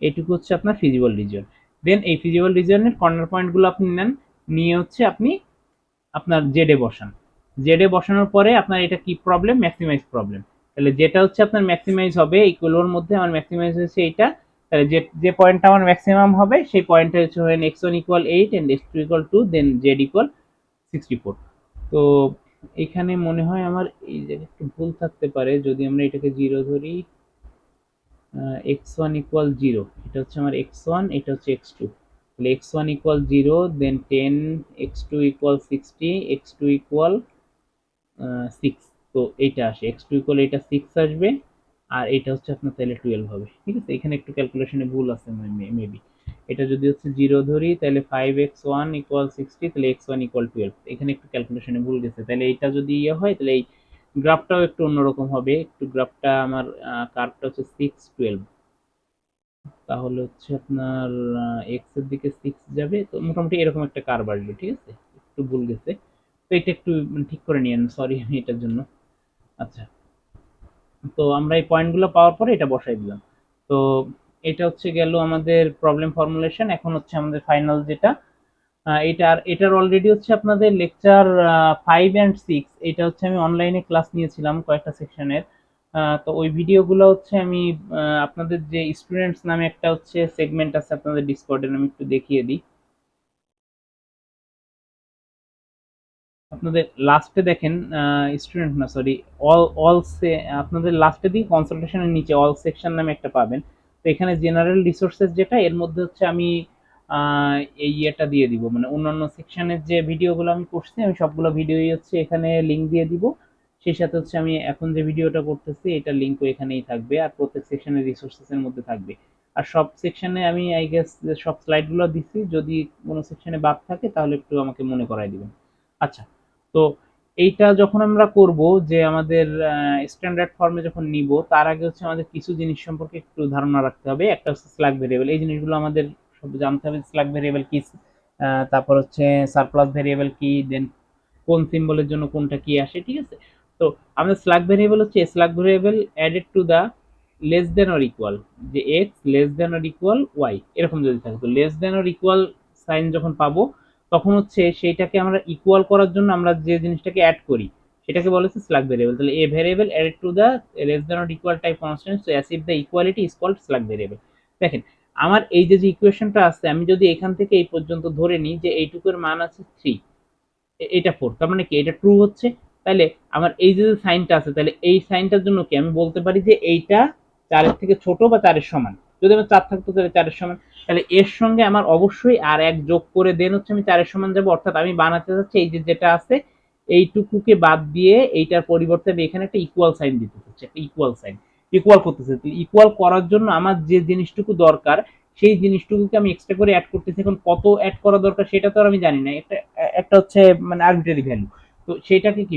এইটুকু হচ্ছে আপনার ফিজিবল রিজিয়ন। দেন এই ফিজিবল রিজিয়নের কর্নার পয়েন্ট গুলো আপনি নেন, নিয়ে হচ্ছে আপনি আপনার জেডে বসান, জেডে বসানোর পরে আপনার এটা কি প্রবলেম, ম্যাক্সিমাইজ প্রবলেম, তাহলে যেটা হচ্ছে আপনার ম্যাক্সিমাইজ হবে এইগুলোর মধ্যে আমার ম্যাক্সিমাইজ হচ্ছে এইটা, তাহলে যে যে পয়েন্টটা আমার ম্যাক্সিমাম হবে সেই পয়েন্টটা হচ্ছে when x1 equal 8 and x2 equal 2 then z equal 64। তো এখানে মনে হয় আমার এই জায়গায় একটু ভুল থাকতে পারে, যদি আমরা এটাকে জিরো ধরি, x1 equal 0, এটা হচ্ছে আমার x1, এটা হচ্ছে x2, তাহলে x1 equal 0 then 10, x2 equal 60, x2 equal 6, তো এইটা আসে x2 equal এটা 6 আসবে, আর এটা হচ্ছে আপনার তাহলে 12 হবে, ঠিক আছে। এখানে একটু ক্যালকুলেশনে ভুল আছে মেবি, এটা যদি হচ্ছে 0 ধরি তাহলে 5x1 equal 60, তাহলে x1 equal 12, এখানে একটু ক্যালকুলেশনে ভুল গেছে, তাহলে এইটা যদি ইয়ে হয় তাহলে এই গ্রাফটাও একটু অন্যরকম হবে, একটু গ্রাফটা আমার কার্ভটা হচ্ছে 6 12, তাহলে হচ্ছে আপনার এক্স এর দিকে 6 যাবে, তো মোটামুটি এরকম একটা কার্ভ আসবে, ঠিক আছে। একটু ভুল গেছে, তো এটা একটু ঠিক করে নিয়েন, সরি আমি এটার জন্য। আচ্ছা, তো আমরা এই পয়েন্টগুলো পাওয়ার পরে এটা বসাই দিলাম। তো এটা হচ্ছে গেল আমাদের প্রবলেম ফর্মুলেশন। এখন হচ্ছে আমাদের ফাইনাল যেটা এটার অলরেডি হচ্ছে আপনাদের লেকচার 5 and 6, এটা হচ্ছে আমি অনলাইনে ক্লাস নিয়েছিলাম কয়েকটা সেকশনের। তো ওই ভিডিওগুলো হচ্ছে আমি আপনাদের যে স্টুডেন্টস নামে একটা হচ্ছে সেগমেন্ট আছে আপনাদের ডিসকর্ডের, আমি একটু দেখিয়ে দিই আপনাদের। লাস্টে দেখেন, স্টুডেন্ট না সরি, অল অল সে আপনাদের লাস্টে দিকে কনসালটেশনের নিচে অল সেকশন নামে একটা পাবেন। তো এখানে জেনারেল রিসোর্সেস যেটা, এর মধ্যে হচ্ছে আমি এই ইয়েটা দিয়ে দিব, মানে অন্যান্য সেকশনের যে ভিডিওগুলো আমি করছি আমি সবগুলো ভিডিওই হচ্ছে এখানে লিঙ্ক দিয়ে দিব। সেই সাথে হচ্ছে আমি এখন যে ভিডিওটা করতেছি এটার লিঙ্কও এখানেই থাকবে, আর প্রত্যেক সেকশনের রিসোর্সেস এর মধ্যে থাকবে। আর সব সেকশনে আমি আই গেস সব স্লাইডগুলো দিছি, যদি কোনো সেকশনে বাদ থাকে তাহলে একটু আমাকে মনে করাই দিবেন। আচ্ছা, তো এইটা যখন আমরা করব, যে আমাদের স্ট্যান্ডার্ড ফর্মে যখন নিব, তার আগে হচ্ছে আমাদের কিছু জিনিস সম্পর্কে একটু ধারণা রাখতে হবে। একটা হচ্ছে স্ল্যাগ ভেরিয়েবল, এই জিনিসগুলো আমাদের সব জানতে হবে। স্ল্যাগ ভেরিয়েবল কি, তারপর হচ্ছে সারপ্লাস ভেরিয়েবল কি, দেন কোন সিম্বলের জন্য কোনটা কি আসে, ঠিক আছে। তো আমাদের স্ল্যাগ ভেরিয়েবল হচ্ছে slack variable added to the less than or equal, যে X less than or equal Y, এরকম যদি থাকে, তো less than or equal sign যখন পাবো তখন হচ্ছে সেইটাকে আমরা ইকুয়াল করার জন্য আমরা যে জিনিসটাকে অ্যাড করি সেটাকে বলে হচ্ছে স্ল্যাগ ভেরিয়েবল। তাহলে a variable added to the less than or equal type constraint, so as if the equality is called slack variable. দেখেন, আমার এই যে ইকুয়েশনটা আছে, আমি যদি এখান থেকে এই পর্যন্ত ধরে নিই যে এইটুকুর মান আছে 3, এটা 4, তার মানে কি এটা ট্রু হচ্ছে। তাহলে আমার এই যে সাইনটা আছে, তাহলে এই সাইনটার জন্য কি আমি বলতে পারি যে এইটা 4-এর থেকে ছোট বা 4-এর সমান। যদি আমার 4 থাকতো তাহলে 4-এর সমান, তাহলে এর সঙ্গে আমার অবশ্যই আর এক যোগ করে দেন হচ্ছে আমি 4-এর সমান যাব। অর্থাৎ আমি বানাতে চাচ্ছি এই যে যেটা আছে এইটুকুকে বাদ দিয়ে এইটার পরিবর্তে আমি এখানে একটা ইকুয়াল সাইন দিতে চাচ্ছি, একটা ইকুয়াল সাইন, ইকুয়াল করতেছে। ইকুয়াল করার জন্য আমার যে জিনিসটুকু দরকার সেই জিনিসটুকুকে আমি এক্সট্রা করে অ্যাড করতেছি। এখন কত অ্যাড করা দরকার সেটা তো আর আমি জানি না, এটা একটা হচ্ছে মানে আরবিট্রারি ভ্যালু। তো সেটাকে কি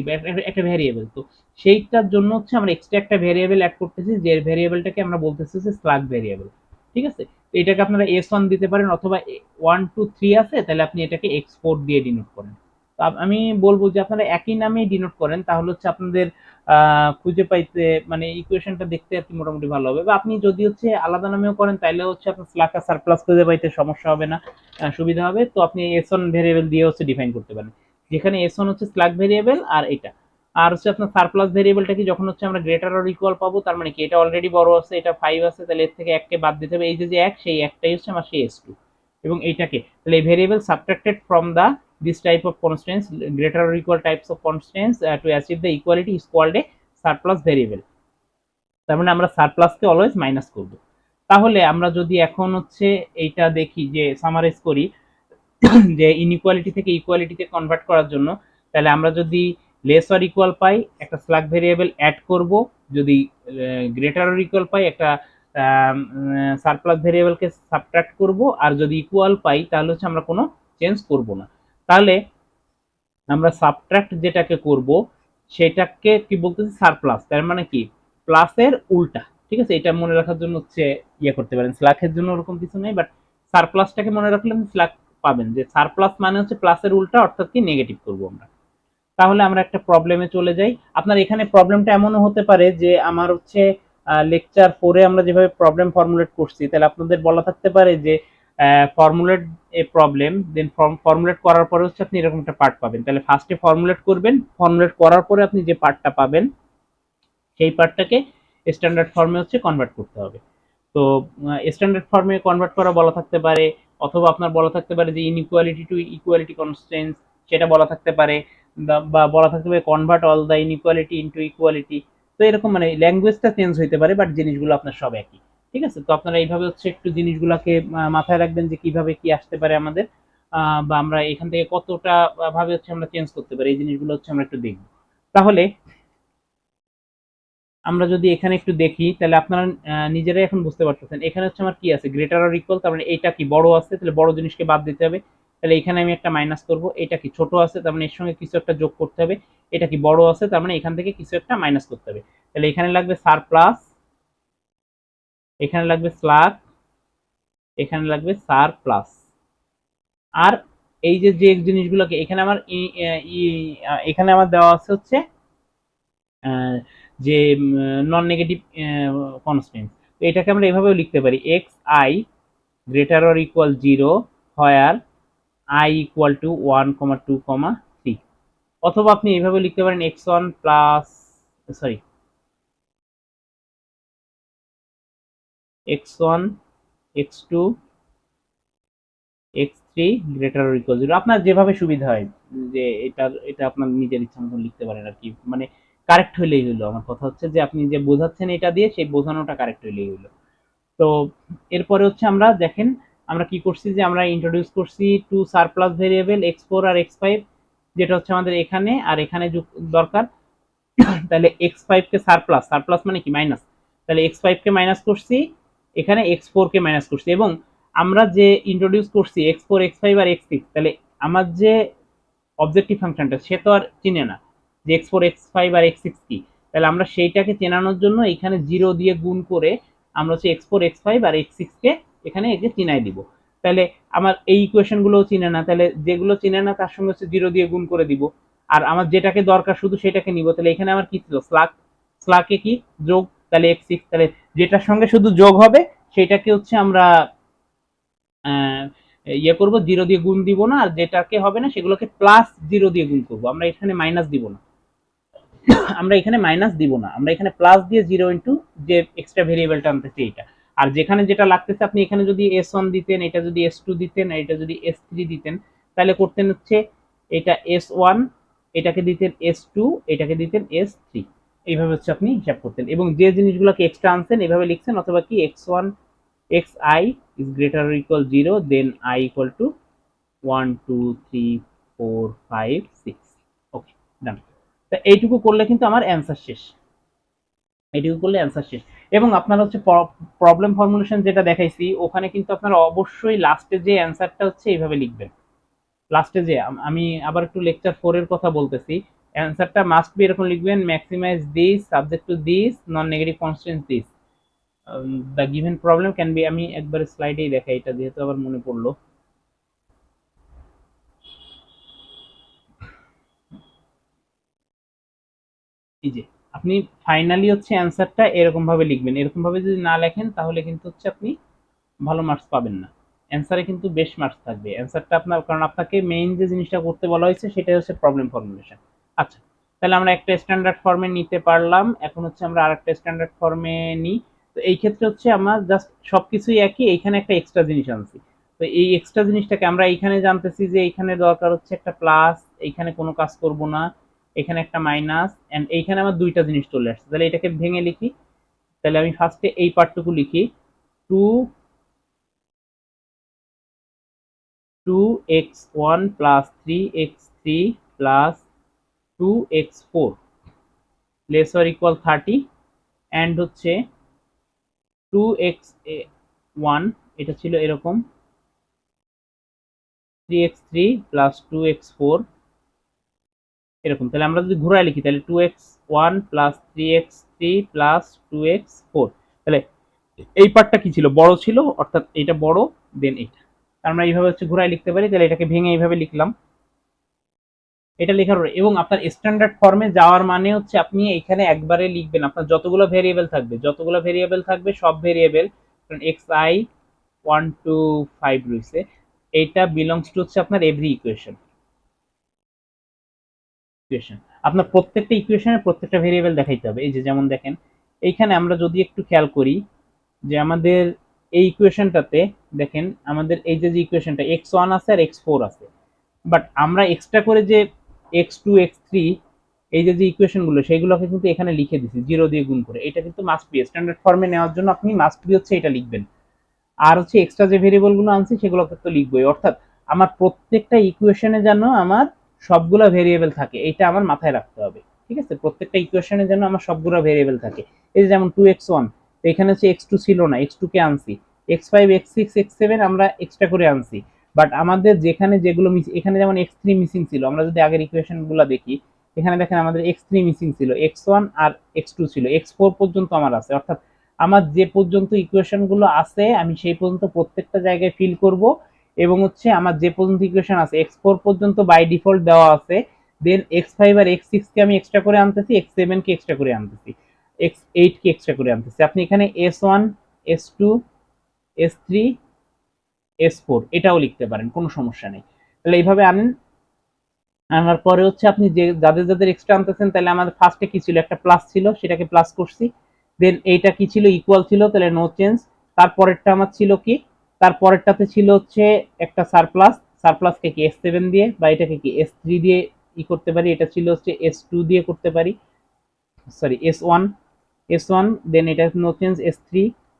একটা ভ্যারিয়েবল, তো সেইটার জন্য হচ্ছে আমরা এক্সট্রা একটা ভ্যারিয়েবল অ্যাড করতেছি, যে ভ্যারিয়েবলটাকে আমরা বলতেছি যে স্ল্যাগ ভ্যারিয়েবল, ঠিক আছে। তো এটাকে আপনারা s1 দিতে পারেন, অথবা 1 2 3 আছে তাহলে আপনি এটাকে x4 দিয়ে ডিনোট করেন। তো আমি বলবো যে আপনারা একই নামেই ডিনোট করেন, তাহলে হচ্ছে আপনাদের খুঁজে পাইতে মানে ইকুয়েশনটা দেখতে আর কি মোটামুটি ভালো হবে। বা আপনি যদি হচ্ছে আলাদা নামেও করেন তাহলে হচ্ছে আপনার স্ল্যাক আর সারপ্লাস খুঁজে পাইতে সমস্যা হবে না, সুবিধা হবে। তো আপনি s1 ভেরিয়েবল দিয়ে হচ্ছে ডিফাইন করতে পারেন, যেখানে s1 হচ্ছে স্ল্যাক ভেরিয়েবল আর এটা। আর হচ্ছে আপনার সারপ্লাস ভেরিয়েবলটা কি, যখন হচ্ছে আমরা গ্রেটার অর ইকুয়াল পাবো, তার মানে কি এটা অলরেডি বড় আছে, এটা 5 আছে, তাহলে এর থেকে এককে বাদ দিতে হবে। এই যে এক, সেই একটাই হচ্ছে আমার সেই s2, এবং এইটাকে তাহলে এই variable subtracted from the this type of constraints greater or equal types of constraints to achieve the equality is called a surplus variable. তার মানে আমরা সারপ্লাসকে অলওয়েজ মাইনাস করব। তাহলে আমরা যদি এখন হচ্ছে এইটা দেখি, যে সামারাইজ করি, যে ইনইকুয়ালিটি থেকে ইকুয়ালিটিতে কনভার্ট করার জন্য, তাহলে আমরা যদি লেস অর ইকুয়াল পাই একটা স্ল্যাগ ভেরিয়েবল অ্যাড করব, যদি গ্রেটার অর ইকুয়াল পাই একটা সারপ্লাস ভেরিয়েবলকে সাবট্রাক্ট করব, আর যদি ইকুয়াল পাই তাহলে হচ্ছে আমরা কোনো চেঞ্জ করব না। তাহলে আমরা সাবট্রাক্ট যেটাকে করব সেটাকে কি বলতেছি, সারপ্লাস, তার মানে কি প্লাসের উল্টা, ঠিক আছে। এটা মনে রাখার জন্য হচ্ছে ইয়ে করতে পারেন, স্ল্যাকের জন্য ওরকম কিছু নেই, বাট সারপ্লাসটাকে মনে রাখলে স্ল্যাক পাবেন, যে সারপ্লাস মানে হচ্ছে প্লাসের উল্টা, অর্থাৎ কি নেগেটিভ করব আমরা। তাহলে আমরা একটা প্রবলেমে চলে যাই। আপনার এখানে প্রবলেমটা এমনও হতে পারে যে আমার হচ্ছে লেকচার 4-এ আমরা যেভাবে প্রবলেম ফর্মুলেট করছি, তাহলে আপনাদের বলা থাকতে পারে যে formulate a problem, then formulate করার পরে হচ্ছে আপনি এরকম একটা পার্ট পাবেন। তাহলে ফার্স্টে ফর্মুলেট করবেন, ফর্মুলেট করার পরে আপনি যে পার্টটা পাবেন সেই পার্টটাকে স্ট্যান্ডার্ড ফর্মে হচ্ছে কনভার্ট করতে হবে। তো স্ট্যান্ডার্ড ফর্মে কনভার্ট করা বলা থাকতে পারে, অথবা আপনার বলা থাকতে পারে যে ইনইকুয়ালিটি টু ইকুয়ালিটি কনস্ট্যান্ট, সেটা বলা থাকতে পারে, বা বলা থাকতে পারে convert all the inequality into equality. তো এরকম মানে ল্যাঙ্গুয়েজটা চেঞ্জ হইতে পারে, বাট জিনিসগুলো আপনার সব একই, ঠিক আছে। তো আপনারা এইভাবে হচ্ছে একটু জিনিসগুলোকে মাথায় রাখবেন যে কিভাবে কি আসতে পারে আমাদের, বা আমরা এখান থেকে কতটা ভাবে হচ্ছে আমরা চেঞ্জ করতে পারি, এই জিনিসগুলো হচ্ছে আমরা একটু দেখব। তাহলে আমরা যদি এখানে একটু দেখি, তাহলে আপনারা নিজেরাই এখন বুঝতে পারতেছেন এখানে হচ্ছে আমার কি আছে, গ্রেটার অর ইকুয়াল, তার মানে এটা কি বড় আছে, তাহলে বড় জিনিসকে বাদ দিতে হবে। তাহলে এখানে আমি একটা মাইনাস করব, এটা কি ছোট আছে, তার মানে এর সঙ্গে কিছু একটা যোগ করতে হবে। এটা কি বড় আছে, তার মানে এখান থেকে কিছু একটা মাইনাস করতে হবে। তাহলে এখানে লাগবে সার প্লাস, এখানে লাগবে স্ল্যাগ, এখানে লাগবে সার প্লাস। আর এই যে যে জিনিসগুলোকে এখানে আমার এখানে আমার দেওয়া আছে হচ্ছে যে নন নেগেটিভ কনস্ট্যান্ট। তো এটাকে আমরা এভাবেও লিখতে পারি, x I greater or equal 0 where i equal to 1,2,3, অথবা আপনি এইভাবে লিখতে পারেন x1 plus sorry x1 x2 x3 greater or equal 0, আপনার যেভাবে সুবিধা হয়, যে এটা আপনার নিজের ইচ্ছা মতন লিখতে পারেন আর কি, মানে কারেক্ট হইলেই হলো। আমার কথা হচ্ছে যে আপনি যে বোঝাচ্ছেন এটা দিয়ে সেই বোঝানোটা কারেক্ট হইলেই হলো। তো এরপরে হচ্ছে আমরা দেখেন আমরা কি করছি, যে আমরা ইন্ট্রোডিউস করছি টু সারপ্লাস ভেরিয়েবল x4 আর x5, যেটা হচ্ছে আমাদের এখানে আর এখানে দরকার। তাহলে x5 কে সারপ্লাস, সারপ্লাস মানে কি মাইনাস, তাহলে x5 কে মাইনাস করছি, এখানে x4 কে মাইনাস করছি, এবং আমরা যে ইন্ট্রোডিউস করছি x4 x5 আর x6, তাহলে আমার যে অবজেক্টিভ ফাংশনটা সে তো আর চিনে না যে x4 x5 আর x6 কি, তাহলে আমরা সেইটাকে চেনানোর জন্য এখানে 0 দিয়ে গুণ করে আমরা হচ্ছে x4 x5 আর x6 কে এখানে একে চিনাই দিব। তাহলে আমার এই ইকুয়েশন গুলো চিনে না, তাহলে যেগুলো চিনে না তার সঙ্গে হচ্ছে 0 দিয়ে গুণ করে দিব, আর আমার যেটাকে দরকার শুধু সেটাকে নিব। তাহলে এখানে আমার কি ছিল, স্লাক, স্লাকে কি যোগ, তাহলে x6, তাহলে যেটার সঙ্গে শুধু যোগ হবে সেটাকে হচ্ছে আমরা ইয়ে করব, 0 দিয়ে গুণ দিব না, আর যেটাকে হবে না সেগুলোকে প্লাস 0 দিয়ে গুণ করব। আমরা এখানে মাইনাস দিব না, আমরা এখানে মাইনাস দিব না, আমরা এখানে প্লাস দিয়ে 0 ইনটু যে এক্সট্রা ভেরিয়েবলটা আনতেছি এইটা। আর যেখানে যেটা লাগতেছে আপনি এখানে যদি s1 দিতেন, এটা যদি s2 দিতেন, এটা যদি s3 দিতেন, তাহলে করতেন হচ্ছে এটা s1, এটাকে দিতেন s2, এটাকে দিতেন s3, এইভাবে হচ্ছে আপনি হিসাব করতেন, এবং যে জিনিসগুলোকে এক্সট্রা আনছেন এইভাবে লিখছেন, অথবা কি x1 xi is greater or equal 0, then I equal to 1 2 3 4 5 6, ওকে ডান। তা এইটুকু করলে কিন্তু আমার অ্যান্সার শেষ, এইটুকু করলে অ্যান্সার শেষ। এবং আপনার হচ্ছে প্রবলেম ফর্মুলেশন যেটা দেখাইছি ওখানে কিন্তু আপনারা অবশ্যই লাস্টে যে অ্যান্সারটা হচ্ছে এইভাবে লিখবেন। লাস্টে যে আমি আবার একটু লেকচার 4 এর কথা বলতেছি, অ্যান্সারটা মাস্ট বি এরকম লিখবেন, maximise this subject to this non negative constant this, the given problem can be, আমি একবার স্লাইডেই দেখাই এটা যেহেতু আবার মনে পড়লো। এই যে আপনি ফাইনালি হচ্ছে অ্যান্সারটা এরকম ভাবে লিখবেন, এরকম ভাবে যদি না লেখেন তাহলে কিন্তু হচ্ছে আপনি ভালো মার্কস পাবেন না, অ্যান্সারে কিন্তু বেশ মার্কস থাকবে অ্যান্সারটা আপনার, কারণ আপনাকে মেইন যে জিনিসটা করতে বলা হয়েছে সেটাই হচ্ছে প্রবলেম ফর্মুলেশন। আচ্ছা, তাহলে আমরা একটা স্ট্যান্ডার্ড ফর্মে নিতে পারলাম, এখন হচ্ছে আমরা আরেকটা স্ট্যান্ডার্ড ফর্মে নিই। তো এই ক্ষেত্রে হচ্ছে আমার জাস্ট সবকিছুই একই, এইখানে একটা এক্সট্রা জিনিস আনছি। তো এই এক্সট্রা জিনিসটাকে আমরা এইখানে জানতেছি যে এইখানে দরকার হচ্ছে একটা প্লাস, এইখানে কোনো কাজ করব না, এখানে একটা মাইনাস, এন্ড এইখানে আমার দুইটা জিনিস চলে আসছে। তাহলে এটাকে ভেঙে লিখি, তাহলে আমি ফার্স্টে এই পার্টটুকু লিখি, two 2x1 plus 3x3 plus 2x4 less or equal 30, and হচ্ছে 2x1 এটা ছিল এরকম, 3x3 plus 2x4 এরকম। তাহলে আমরা যদি ঘোরায় লিখি তাহলে 2x1 plus 3x3 plus 2x4, তাহলে এই পার্টটা কি ছিল, বড় ছিল, অর্থাৎ এটা বড়, দেন এটা। আমরা এইভাবে হচ্ছে ঘোরায় লিখতে পারি, তাহলে এটাকে ভেঙে এইভাবে লিখলাম, এটা লেখার পরে, এবং আপনার স্ট্যান্ডার্ড ফর্মে যাওয়ার মানে হচ্ছে আপনি এখানে একবারে লিখবেন আপনার যতগুলো ভেরিয়েবল থাকবে, যতগুলো ভেরিয়েবল থাকবে সব ভেরিয়েবল, কারণ xi 1 2 5 রয়েছে, এটা বিলংস টু হচ্ছে আপনার এভরি ইকুয়েশন, ইকুয়েশন আপনার প্রত্যেকটা ইকুয়েশনের প্রত্যেকটা ভেরিয়েবল দেখাইতে হবে। এই যে যেমন দেখেন এইখানে আমরা যদি একটু খেয়াল করি যে আমাদের এই ইকুয়েশনটাতে দেখেন আমাদের এই যে ইকুয়েশনটা x1 আছে আর x4 আছে, বাট আমরা এক্সট্রা করে যে x2 x3 এই যে ইকুয়েশন গুলো সেইগুলোকে কিন্তু এখানে লিখে দিছি 0 দিয়ে গুণ করে, এটা কিন্তু মাস্ট বি স্ট্যান্ডার্ড ফর্মে নেওয়ার জন্য আপনি মাস্ট বি হচ্ছে এটা লিখবেন। আর হচ্ছে এক্সট্রা যে ভেরিয়েবল গুলো আনছি সেগুলোকে তো লিখবোই, অর্থাৎ আমার প্রত্যেকটা ইকুয়েশনে যেন আমার সবগুলো ভেরিয়েবল থাকে এটা আমার মাথায় রাখতে হবে, ঠিক আছে, প্রত্যেকটা ইকুয়েশনে যেন আমার সবগুলো ভেরিয়েবল থাকে। এই যে যেমন 2x1, তো এখানে হচ্ছে x2 ছিল না, x2 কে আনছি, x5 x6 x7 আমরা এক্সট্রা করে আনছি, বাট আমাদের যেখানে যেগুলো এখানে যেমন x3 মিসিং ছিল, আমরা যদি আগের ইকুয়েশন গুলো দেখি এখানে দেখেন আমাদের x3 মিসিং ছিল, x1 আর x2 ছিল, x4 পর্যন্ত আমার আছে, অর্থাৎ আমার যে পর্যন্ত ইকুয়েশন গুলো আছে আমি সেই পর্যন্ত প্রত্যেকটা জায়গায় ফিল করব, এবং হচ্ছে আমার যে পর্যন্ত ইকুয়েশন আছে x4 পর্যন্ত বাই ডিফল্ট দেওয়া আছে, দেন x5 আর x6 কে আমি এক্সট্রা করে আনতেছি, x7 কে এক্সট্রা করে আনতেছি, x8 কে এক্সট্রা করে আনতেছি। আপনি এখানে s1 s2 s3 s4 এটাও লিখতে পারেন, কোনো সমস্যা নেই। তাহলে এইভাবে আনেন। আনার পরে হচ্ছে আপনি যে যাদের যাদের এক্সট্রা আনতেছেন, তাহলে আমাদের ফার্স্টে কি ছিল, একটা প্লাস ছিল, সেটাকে প্লাস করছি। দেন এইটা কি ছিল, ইকুয়াল ছিল, তাহলে নো চেঞ্জ। তারপরেরটা আমার ছিল কি, তারপরেরটাতে ছিল হচ্ছে একটা সারপ্লাস, সারপ্লাসকে কি S7 দিয়ে বা এটাকে কি S3 দিয়ে ই করতে পারি, এটা ছিল হচ্ছে S2 দিয়ে করতে পারি, সরি S1, S1, দেন এটা নো চেঞ্জ S3।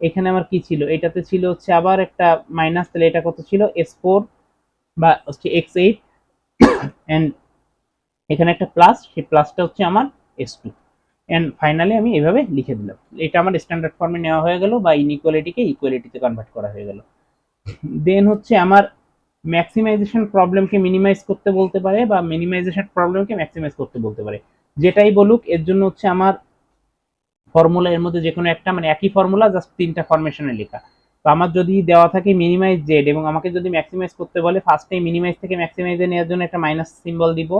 এখানে আমার কি ছিল, এটাতে ছিল হচ্ছে আবার একটা মাইনাস, তাহলে এটা কত ছিল S4 বা হচ্ছে X8, এন্ড এখানে একটা প্লাস, সেই প্লাসটা হচ্ছে আমার S2, এন্ড ফাইনালি আমি এভাবে লিখে দিলাম। এটা আমার স্ট্যান্ডার্ড ফর্মে নেওয়া হয়ে গেল, বা ইনইকুয়ালিটিকে ইকুয়ালিটিতে কনভার্ট করা হয়ে গেল। দেন হচ্ছে আমার ম্যাক্সিমাইজেশন প্রবলেমকে মিনিমাইজ করতে বলতে পারে, বা মিনিমাইজেশন প্রবলেমকে ম্যাক্সিমাইজ করতে বলতে পারে, যেটাই বলুক। এর জন্য হচ্ছে আমার ফর্মুলা, এর মধ্যে যে কোনো একটা, মানে একই ফর্মুলা জাস্ট তিনটা ফরমেশনে লেখা। তো আমার যদি দেওয়া থাকে মিনিমাইজ জেড, এবং আমাকে যদি ম্যাক্সিমাইজ করতে বলে, ফার্স্টে মিনিমাইজ থেকে ম্যাক্সিমাইজে নেওয়ার জন্য একটা মাইনাস সিম্বল দিব,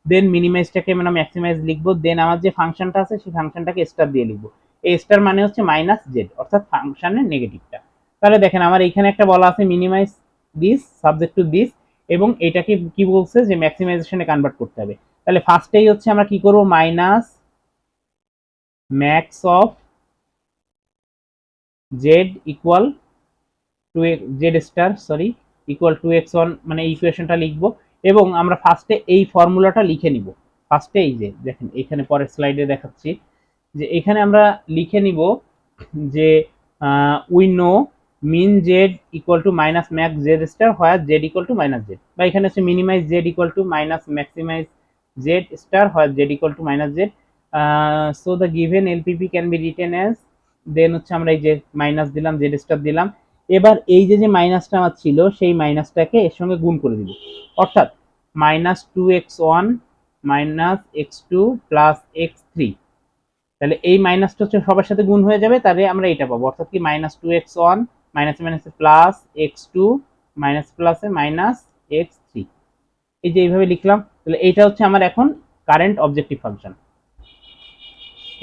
দেন মিনিমাইজটাকে মানে ম্যাক্সিমাইজ লিখবো, দেন আমার যে ফাংশনটা আছে সেই ফাংশনটাকে স্টার দিয়ে লিখবো। এই স্টার মানে হচ্ছে মাইনাস জেড, অর্থাৎ ফাংশনের নেগেটিভটা। তাহলে দেখেন আমার এখানে একটা বলা আছে minimize this subject to this, এবং এটাকে কি বলছে যে ম্যাক্সিমাইজেশনে কনভার্ট করতে হবে। তাহলে ফার্স্টেই হচ্ছে আমরা কি করব, minus max of Z equal to Z star, sorry, equal to x1, মানে ইকুয়েশনটা লিখবো। এবং আমরা ফার্স্টে এই ফর্মুলাটা লিখে নিব। ফার্স্টে এই যে দেখেন এখানে পরের স্লাইডে দেখাচ্ছি, যে এখানে আমরা লিখে নিব যে we know min z equal to minus max z star, হয় z equal to minus z, বা এখানে হচ্ছে minimize z equal to minus maximize z star, হয় z equal to minus z. So the given LPP can be written as, then হচ্ছে আমরা এই যে minus দিলাম, জেড স্টার দিলাম। এবার এই যে যে মাইনাসটা আমার ছিল, সেই মাইনাসটাকে এর সঙ্গে গুণ করে দিব, অর্থাৎ minus two x1 minus x2 plus x3। তাহলে এই মাইনাসটা হচ্ছে সবার সাথে গুণ হয়ে যাবে, তাহলে আমরা এটা পাবো, অর্থাৎ কি মাইনাস টু x1 মাইনাস মাইনাসে প্লাস x2 মাইনাস প্লাসে মাইনাস x3। এই যে এইভাবে লিখলাম। তাহলে এইটা হচ্ছে আমার এখন কারেন্ট অবজেক্টিভ ফাংশন,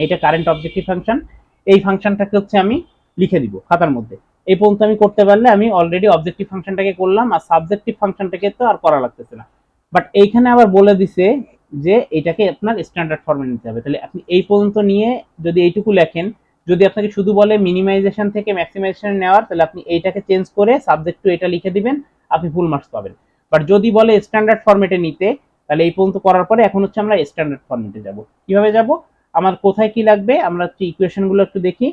এইটা কারেন্ট অবজেক্টিভ ফাংশন। এই ফাংশনটাকে হচ্ছে আমি লিখে দিব খাতার মধ্যে। এই পর্যন্ত আমি করতে পারলে আমি অলরেডি অবজেক্টিভ ফাংশনটাকে করলাম, আর সাবজেক্টিভ ফাংশনটাকে তো আর করা লাগতেছে না। বাট এইখানে আবার বলে দিছে যে এটাকে আপনার স্ট্যান্ডার্ড ফর্মে নিতে হবে। তাহলে আপনি এই পর্যন্ত নিয়ে যদি এইটুকু লেখেন, যদি আপনাকে শুধু বলে মিনিমাইজেশন থেকে ম্যাক্সিমাইজেশন নেওয়ার, তাহলে আপনি এইটাকে চেঞ্জ করে সাবজেক্ট টু এটা লিখে দিবেন, আপনি ফুল মার্কস পাবেন। বাট যদি বলে স্ট্যান্ডার্ড ফরম্যাটে নিতে, তাহলে এই পর্যন্ত করার পরে এখন হচ্ছে আমরা স্ট্যান্ডার্ড ফরম্যাটে যাব। কিভাবে যাব, আমার কোথায় কি লাগবে আমরা ইকুয়েশন গুলো একটু দেখি।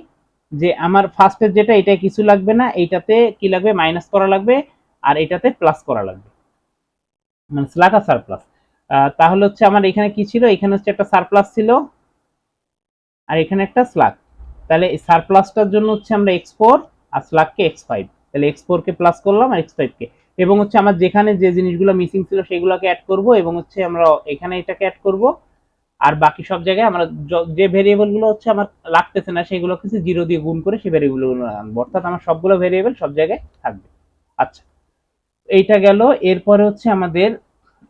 যে আমার ফার্স্টের যেটা, এটা কিছু লাগবে না, এইটাতে কি লাগবে, মাইনাস করা লাগবে, আর এটাতে প্লাস করা লাগবে, মানে স্ল্যাক আর সারপ্লাস। তাহলে হচ্ছে আমার এখানে কি ছিল, এখানে হচ্ছে একটা সারপ্লাস ছিল, আর এখানে একটা স্ল্যাক। তাহলে এই সারপ্লাসটার জন্য হচ্ছে আমরা x4 আর স্ল্যাককে x5, তাহলে x4 কে প্লাস করলাম আর x5 কে, এবং হচ্ছে আমার যেখানে যে জিনিসগুলো মিসিং ছিল সেগুলোকে অ্যাড করব, এবং হচ্ছে আমরা এখানে এটাকে অ্যাড করব। আর বাকি সব জায়গায় আমরা যে ভেরিয়েবল গুলো হচ্ছে আমার লাগতেছে না, সেগুলো কিছু জিরো দিয়ে গুণ করে সেই ভেরিয়েবল গুলো আনবো, অর্থাৎ আমার সবগুলো ভেরিয়েবল সব জায়গায় থাকবে। আচ্ছা, এইটা গেল। এরপরে হচ্ছে আমাদের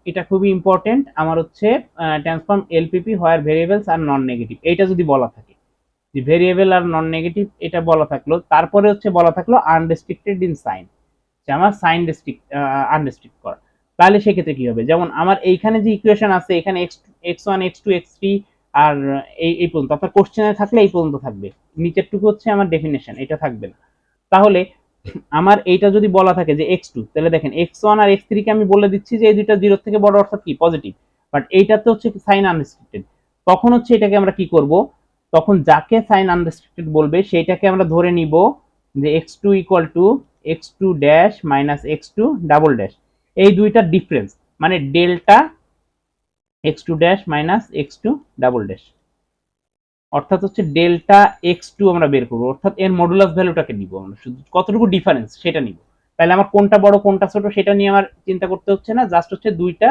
এটা খুবই ইম্পর্টেন্ট, আমার হচ্ছে ট্রান্সফর্ম এলপিপি হোয়ার ভেরিয়েবলস আর নন নেগেটিভ, এইটা যদি বলা থাকে যে ভেরিয়েবল আর নন নেগেটিভ, এটা বলা থাকলো, তারপরে হচ্ছে বলা থাকলো আনরেস্ট্রিক্টেড ইন সাইন, যে আমার সাইন আনরেস্ট্রিক্ট করা। তাহলে সেক্ষেত্রে কি হবে, যেমন আমার এইখানে যে ইকুয়েশন আছে, এখানে x1 x2 x3 আর এই পর্যন্ত, আপনার কোশ্চেনে থাকলে এই পর্যন্ত থাকবে, নিচেরটুকু হচ্ছে আমার ডেফিনেশন, এটা থাকবে না। তাহলে আমার এইটা যদি বলা থাকে যে x2, তাহলে দেখেন x1 আর x3 কে আমি বলে দিচ্ছি যে এই দুইটা জিরো থেকে বড়, অর্থাৎ কি পজিটিভ। বাট এইটাতে হচ্ছে সাইন আনরেস্ট্রিক্টেড, তখন হচ্ছে এটাকে আমরা কি করব, তখন যাকে সাইন আনরেস্ট্রিক্টেড বলবে সেইটাকে আমরা ধরে নিব যে x2 equal to x2 dash minus x2 double dash, এই দুইটার ডিফারেন্স, মানে delta x2 dash minus x2 double dash, অর্থাৎ হচ্ছে ডেল্টা x2 আমরা বের করবো, অর্থাৎ এর মডুলাস ভ্যালুটাকে নিব, আমরা শুধু কতটুকু ডিফারেন্স সেটা নিব। তাহলে আমার কোনটা বড় কোনটা ছোট সেটা নিয়ে আমার চিন্তা করতে হচ্ছে না, জাস্ট হচ্ছে দুইটা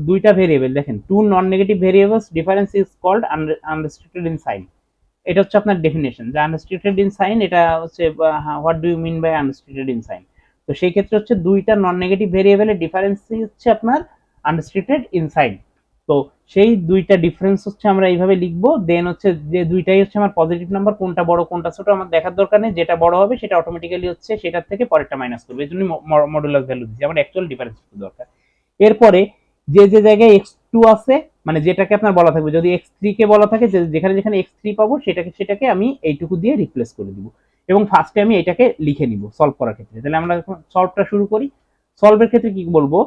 দুইটা ভেরিয়েবল, দেখেন two non negative variables difference is called unrestricted in sign. এটা হচ্ছে আপনার ডেফিনেশন, যে আনরেস্ট্রিক্টেড ইন সাইন, এটা হচ্ছে what do you mean by unrestricted in sign. তো সেই ক্ষেত্রে হচ্ছে দুইটা নন নেগেটিভ ভেরিয়েবলের ডিফারেন্স হচ্ছে আপনার আনরেস্ট্রিক্টেড ইন সাইন। তো সেই দুইটা ডিফারেন্স হচ্ছে আমরা এইভাবে লিখবো। দেন হচ্ছে যে দুইটাই হচ্ছে আমার পজিটিভ নাম্বার, কোনটা বড় কোনটা ছোট আমার দেখার দরকার নেই, যেটা বড় হবে সেটা অটোমেটিক্যালি হচ্ছে সেটার থেকে পরেরটা মাইনাস করবে, এই জন্য মডুলাস ভ্যালু দিচ্ছি, আমার অ্যাকচুয়াল ডিফারেন্স দরকার। এরপরে যে যে জায়গায় x2 আছে, মানে যেটাকে আপনার বলা থাকবে, যদি x3 কে বলা থাকে যেখানে যেখানে x3 পাবো সেটাকে আমি এইটুকু দিয়ে রিপ্লেস করে দিব, এবং ফার্স্টে আমি এটাকে লিখে নিব সলভ করার ক্ষেত্রে। তাহলে আমরা এখন সলভটা শুরু করি। সলভের ক্ষেত্রে কি বলবো,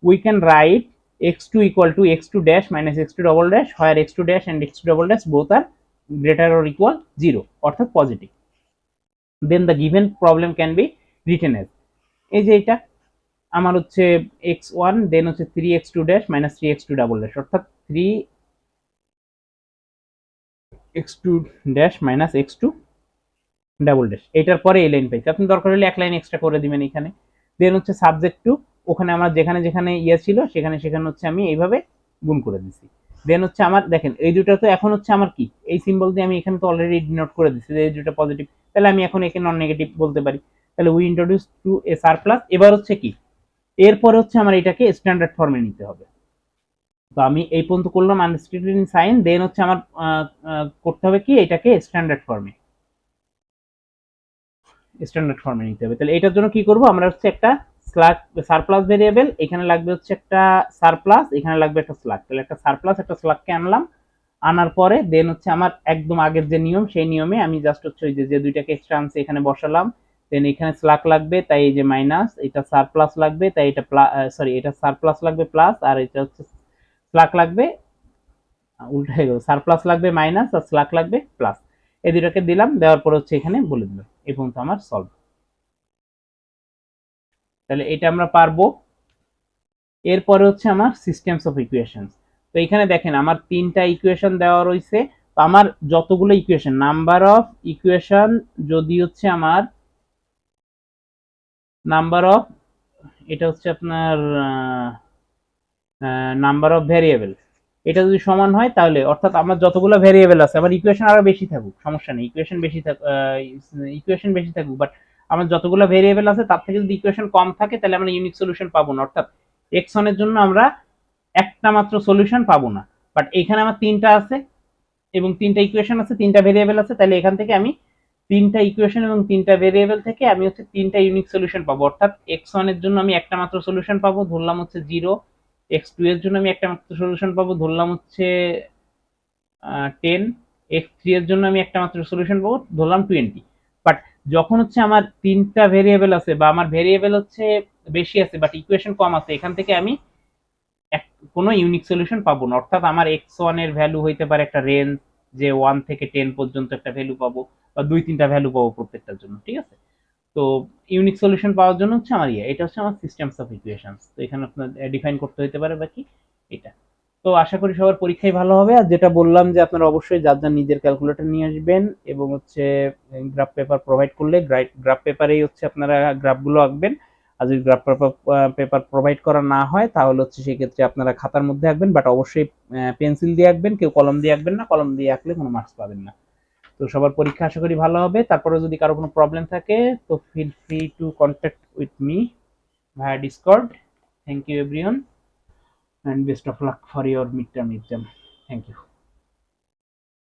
we can write x2 equal to x2 dash minus x2 double dash where x2 dash and x2 double dash both are greater or equal 0 অর্থাৎ positive. then the given problem can be written as, এই যে এটা আমার হচ্ছে x1 দেন হচ্ছে 3x2 dash minus 3x2 double dash অর্থাৎ 3x2 dash minus x2 double dash, এটার পরে এই লাইন পাইছি, আপনি দরকার হলে এক লাইন এক্সট্রা করে দিবেন এখানে। দেন হচ্ছে সাবজেক্ট টু, ওখানে আমার যেখানে যেখানে ইয়ে ছিল সেখানে সেখানে হচ্ছে আমি এইভাবে গুণ করে দিছি। দেন হচ্ছে আমার দেখেন এই দুটো তো এখন হচ্ছে আমার কি, এই সিম্বল দিয়ে আমি এখানে তো অলরেডি ডিনোট করে দিছি যে এই দুটো পজিটিভ, তাহলে আমি এখন একে নন নেগেটিভ বলতে পারি। তাহলে we introduce two A surplus. এবার হচ্ছে কি, এরপরে হচ্ছে আমার এটাকে স্ট্যান্ডার্ড ফর্মে নিতে হবে। তো আমি এই পর্যন্ত করলাম আনস্টেটেড ইন সাইন, দেন হচ্ছে আমার করতে হবে কি, এটাকে স্ট্যান্ডার্ড ফর্মে নিতে হবে। তাহলে এটার জন্য কি করব, আমরা হচ্ছে একটা স্ল্যাগ সারপ্লাস ভেরিয়েবল, এখানে লাগবে হচ্ছে একটা সারপ্লাস, এখানে লাগবে একটা স্ল্যাগ। তাহলে একটা সারপ্লাস একটা স্ল্যাগকে আনলাম, আনার পরে দেন হচ্ছে আমার একদম আগের যে নিয়ম সেই নিয়মে আমি জাস্ট হচ্ছে ওই যে দুইটাকে এক্সট্রা আনছে এখানে বসালাম। দেন এখানে স্ল্যাগ লাগবে তাই এই যে মাইনাস, এটা সারপ্লাস লাগবে তাই এটা সরি এটা সারপ্লাস লাগবে প্লাস, আর এটা হচ্ছে স্ল্যাগ লাগবে, উল্টো হয়ে গেল, সারপ্লাস লাগবে মাইনাস আর স্ল্যাগ লাগবে প্লাস। এই দুটাকে দিলাম, দেওয়ার পর হচ্ছে এখানে বলে দিলাম। এই পর্যন্ত আমার সলভ। তাহলে এটা আমরা পারবো। এরপরে হচ্ছে আমার সিস্টেমস অফ ইকুয়েশনস। তো এখানে দেখেন আমার তিনটা ইকুয়েশন দেওয়া রয়েছে। তো আমার যতগুলো ইকুয়েশন, নাম্বার অফ ইকুয়েশন যদি হচ্ছে আমার নাম্বার অফ, এটা হচ্ছে আপনার নাম্বার অফ ভেরিয়েবল, এটা যদি সমান হয় তাহলে অর্থাৎ আমার যতগুলো ভেরিয়েবল আছে, আমার ইকুয়েশন আরো বেশি থাকুক সমস্যা নেই, ইকুয়েশন বেশি থাকুক, বাট আমার যতগুলো ভেরিয়েবল আছে তার থেকে যদি ইকুয়েশন কম থাকে তাহলে আমরা ইউনিক সলিউশন পাবো না, অর্থাৎ x1 এর জন্য আমরা একটা মাত্র সলিউশন পাবো না। বাট এখানে আমার তিনটা আছে এবং তিনটা ইকুয়েশন আছে, তিনটা ভেরিয়েবল আছে, তাহলে এখান থেকে আমি তিনটা ইকুয়েশন এবং তিনটা ভেরিয়েবল থেকে আমি হচ্ছে তিনটা ইউনিক সলিউশন পাবো, অর্থাৎ x1 এর জন্য আমি একটা মাত্র সলিউশন পাবো, ধরলাম হচ্ছে 0, x2 এর জন্য আমি একটা মাত্র সলিউশন পাবো, ধরলাম হচ্ছে 10, x3 এর জন্য আমি একটা মাত্র সলিউশন পাবো, ধরলাম 20। বাট যখন হচ্ছে আমার তিনটা ভেরিয়েবল আছে বা আমার ভেরিয়েবল হচ্ছে বেশি আছে বাট ইকুয়েশন কম আছে, এখান থেকে আমি কোনো ইউনিক সলিউশন পাবো না, অর্থাৎ আমার x1 এর ভ্যালু হইতে পারে একটা রেঞ্জ, যে 1 থেকে 10 পর্যন্ত একটা ভ্যালু পাবো বা দুই তিনটা ভ্যালু পাবো প্রত্যেকটার জন্য, ঠিক আছে। তো ইউনিক সলিউশন পাওয়ার জন্য হচ্ছে আমার এটা হচ্ছে আমার সিস্টেমস অফ ইকুয়েশনস। তো এখানে আপনার ডিফাইন করতে হতে পারে বাকি এটা। তো আশা করি সবার পরীক্ষায় ভালো হবে। আর যেটা বললাম যে আপনারা অবশ্যই যার যার নিজের ক্যালকুলেটর নিয়ে আসবেন এবং হচ্ছে গ্রাফ পেপার প্রোভাইড করলে গ্রাফ পেপারেই হচ্ছে আপনারা গ্রাফগুলো আঁকবেন। আর যদি গ্রাফ পেপার প্রোভাইড করা না হয় তাহলে হচ্ছে সেক্ষেত্রে আপনারা খাতার মধ্যে আঁকবেন, বাট অবশ্যই পেন্সিল দিয়ে আঁকবেন, কেউ কলম দিয়ে আঁকবেন না, কলম দিয়ে আঁকলে কোনো মার্কস পাবেন না। তো সবার পরীক্ষা আশা করি ভালো হবে। তারপরে যদি কারো কোনো প্রবলেম থাকে তো feel free to contact with me via Discord. Thank you everyone and best of luck for your midterm exam. Thank you.